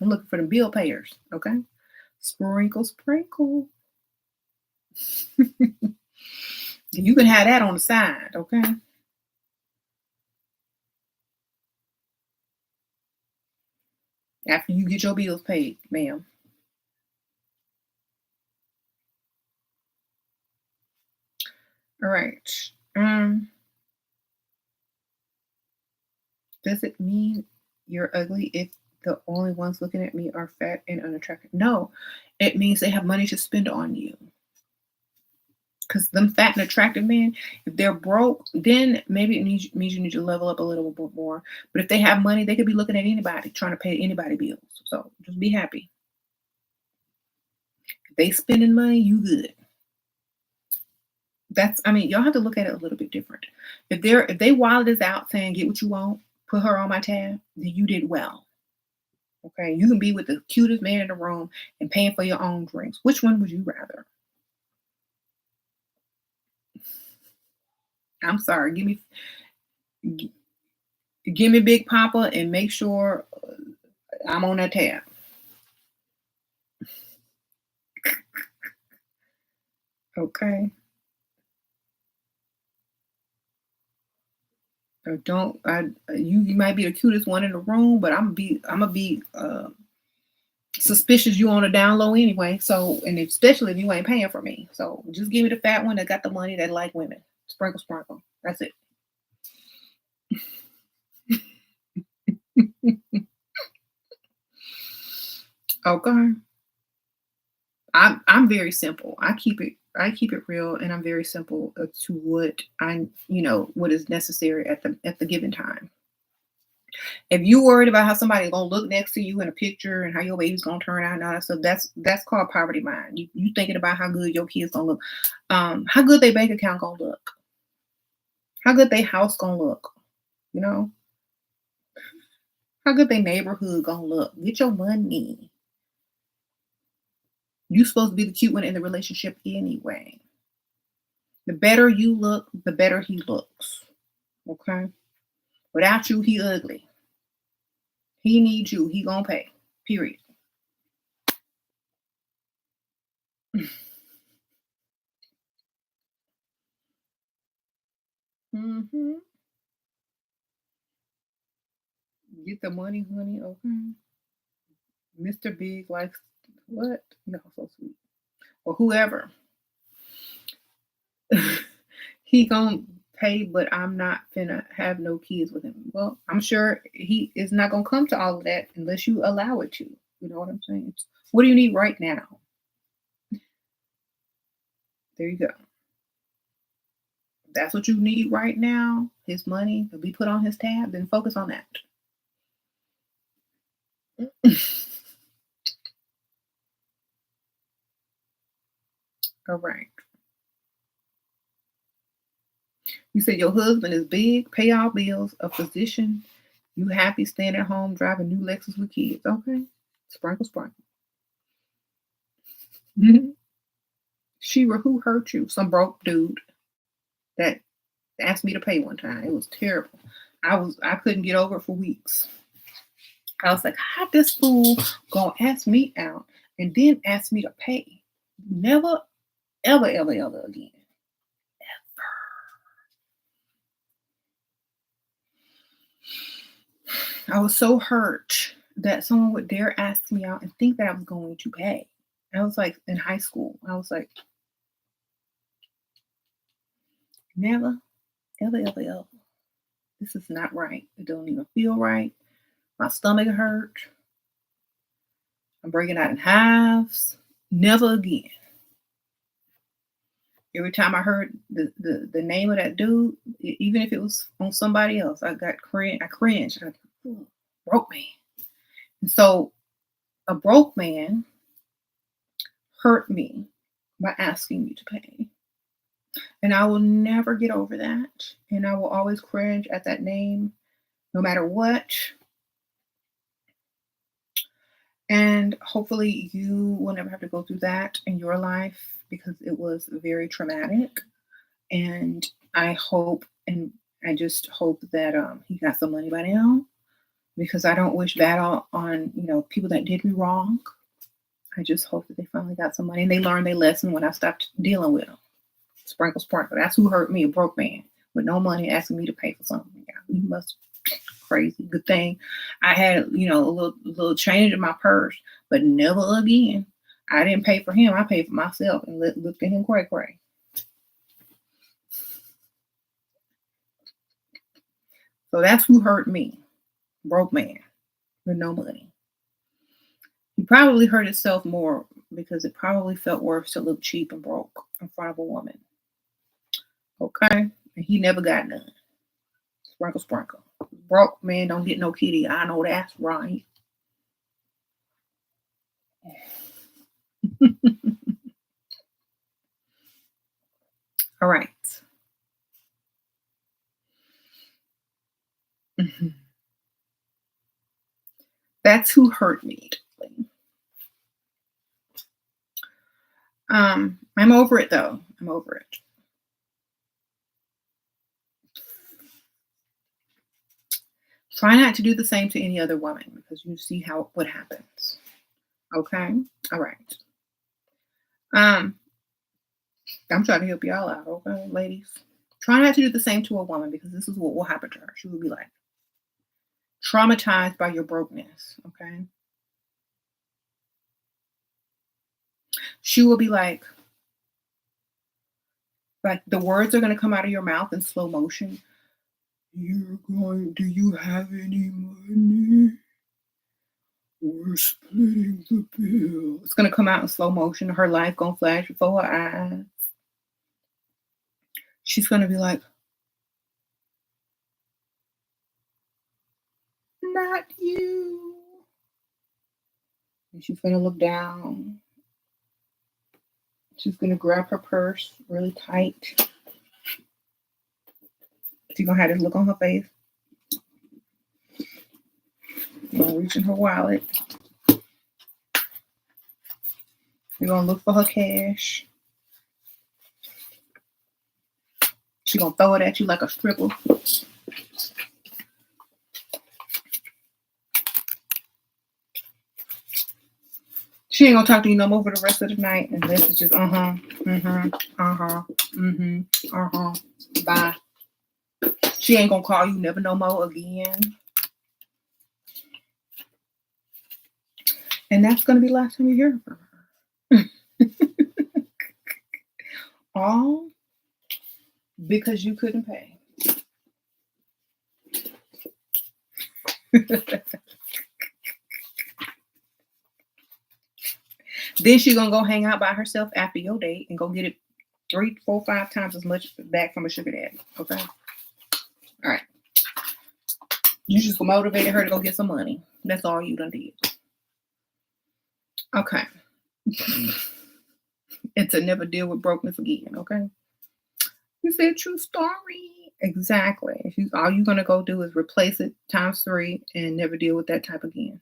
Speaker 1: I'm looking for the bill payers. Okay. Sprinkle, sprinkle. You can have that on the side. Okay. After you get your bills paid, ma'am. All right. Um, does it mean you're ugly if the only ones looking at me are fat and unattractive? No, it means they have money to spend on you. Because them fat and attractive men, if they're broke, then maybe means you need to level up a little bit more. But if they have money, they could be looking at anybody, trying to pay anybody bills. So just be happy. If they spending money, you good. I mean, y'all have to look at it a little bit different. If they wallet is out saying get what you want, put her on my tab, then you did well. Okay, you can be with the cutest man in the room and paying for your own drinks. Which one would you rather? I'm sorry. G- give me Big Papa and make sure I'm on that tab. Okay. Or don't I? You might be the cutest one in the room, but I'm gonna be suspicious you on a down low anyway. So, and especially if you ain't paying for me. So just give me the fat one that got the money that like women. Sprinkle, sprinkle. That's it. Okay. I'm very simple. I keep it real, and I'm very simple to what what is necessary at the given time. If you worried about how somebody's gonna look next to you in a picture and how your baby's gonna turn out and all that stuff, that's called poverty mind. You thinking about how good your kids gonna look, how good their bank account gonna look, how good their house gonna look, you know, how good their neighborhood gonna look. Get your money. You supposed to be the cute one in the relationship anyway. The better you look, the better he looks. Okay. Without you, he ugly. He needs you. He gonna pay. Period. Hmm. Get the money, honey. Okay. Mr. Big likes what? No, so sweet. Or whoever. He gonna pay, but I'm not finna have no kids with him. Well, I'm sure he is not gonna come to all of that unless you allow it to. You know what I'm saying? What do you need right now? There you go. If that's what you need right now, his money to be put on his tab, then focus on that. All right. You said your husband is big, pay all bills, a physician. You happy staying at home, driving new Lexus with kids. Okay. Sprinkle, sprinkle. Shira, who hurt you? Some broke dude that asked me to pay one time. It was terrible. I couldn't get over it for weeks. I was like, how this fool gonna ask me out and then ask me to pay? Never, ever, ever, ever again. I was so hurt that someone would dare ask me out and think that I was going to pay. I was like in high school. I was like, never, ever, ever, ever. This is not right. It don't even feel right. My stomach hurt. I'm breaking out in hives. Never again. Every time I heard the name of that dude, even if it was on somebody else, I got cringe. I cringed. Broke man. And so a broke man hurt me by asking me to pay. And I will never get over that. And I will always cringe at that name no matter what. And hopefully you will never have to go through that in your life because it was very traumatic. And I hope and I just hope that he got some money by now because I don't wish bad on people that did me wrong. I just hope that they finally got some money and they learned their lesson when I stopped dealing with them. Sprinkle, sprinkle. That's who hurt me, a broke man with no money asking me to pay for something. You must crazy. Good thing I had, a little change in my purse, but never again. I didn't pay for him. I paid for myself and looked at him cray cray. So that's who hurt me. Broke man with no money. He probably hurt himself more because it probably felt worse to look cheap and broke in front of a woman. Okay? And he never got none. Sprinkle, sprinkle. Broke man don't get no kitty. I know that's right. All right. That's who hurt me. I'm over it though. I'm over it. Try not to do the same to any other woman because you see what happens. Okay? All right. I'm trying to help y'all out, okay, ladies? Try not to do the same to a woman because this is what will happen to her. She will be like traumatized by your brokenness, okay? She will be like the words are going to come out of your mouth in slow motion. Do you have any money? We're splitting the bill. It's going to come out in slow motion. Her life going to flash before her eyes. She's going to be like, not you. And she's going to look down. She's going to grab her purse really tight. She's going to have this look on her face. She's going to reach in her wallet. She's going to look for her cash. She's going to throw it at you like a stripper. She ain't gonna talk to you no more for the rest of the night unless it's just bye. She ain't gonna call you never no more again. And that's gonna be the last time you hear from her. All because you couldn't pay. Then she's gonna go hang out by herself after your date and go get it 3, 4, 5 times as much back from a sugar daddy. Okay. All right. You just motivated her to go get some money. That's all you done did. Okay. And to never deal with brokenness again. Okay. You said true story. Exactly. All you're gonna go do is replace it times 3 and never deal with that type again.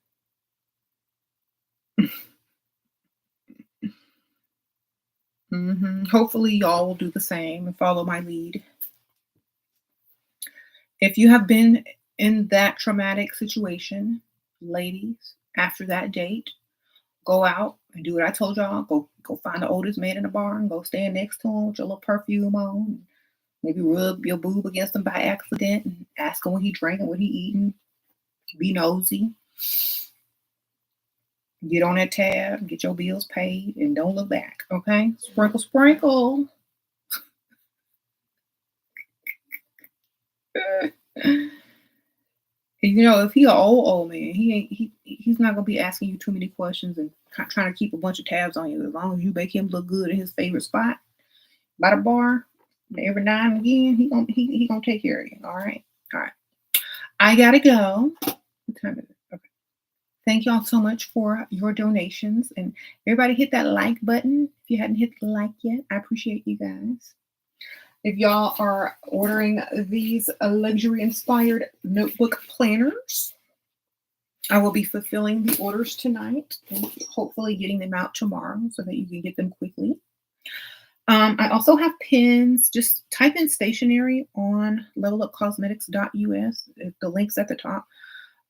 Speaker 1: Hopefully y'all will do the same and follow my lead. If you have been in that traumatic situation, ladies, after that date, go out and do what I told y'all. Go find the oldest man in the bar and go stand next to him with your little perfume on. Maybe rub your boob against him by accident and ask him what he drinking, what he eating. Be nosy. Get on that tab, get your bills paid, and don't look back, okay? Sprinkle, sprinkle. If he an old man, he's not gonna be asking you too many questions and trying to keep a bunch of tabs on you. As long as you make him look good in his favorite spot by the bar, every now and again, he gonna take care of you. All right. I gotta go. What time is it? Okay. Thank y'all so much for your donations. And everybody hit that like button if you hadn't hit the like yet. I appreciate you guys. If y'all are ordering these luxury inspired notebook planners, I will be fulfilling the orders tonight and hopefully getting them out tomorrow so that you can get them quickly. I also have pins. Just type in stationery on levelupcosmetics.us. The link's at the top.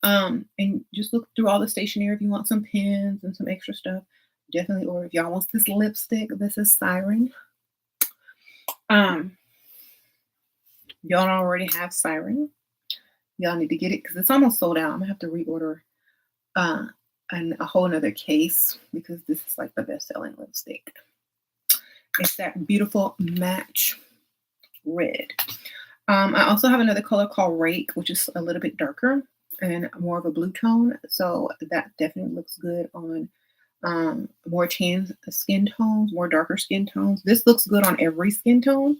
Speaker 1: And just look through all the stationery if you want some pins and some extra stuff. Definitely order. If y'all want this lipstick, this is Siren. Y'all don't already have Siren. Y'all need to get it because it's almost sold out. I'm gonna have to reorder a whole nother case because this is like the best-selling lipstick. It's that beautiful match red. I also have another color called Rake, which is a little bit darker and more of a blue tone. So that definitely looks good on more tan skin tones, more darker skin tones. This looks good on every skin tone,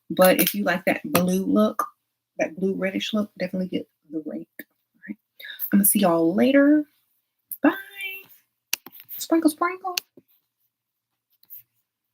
Speaker 1: but if you like that blue look, that blue reddish look, definitely get the Rake. All right. I'm gonna see y'all later. Bye. Sprinkle, sprinkle.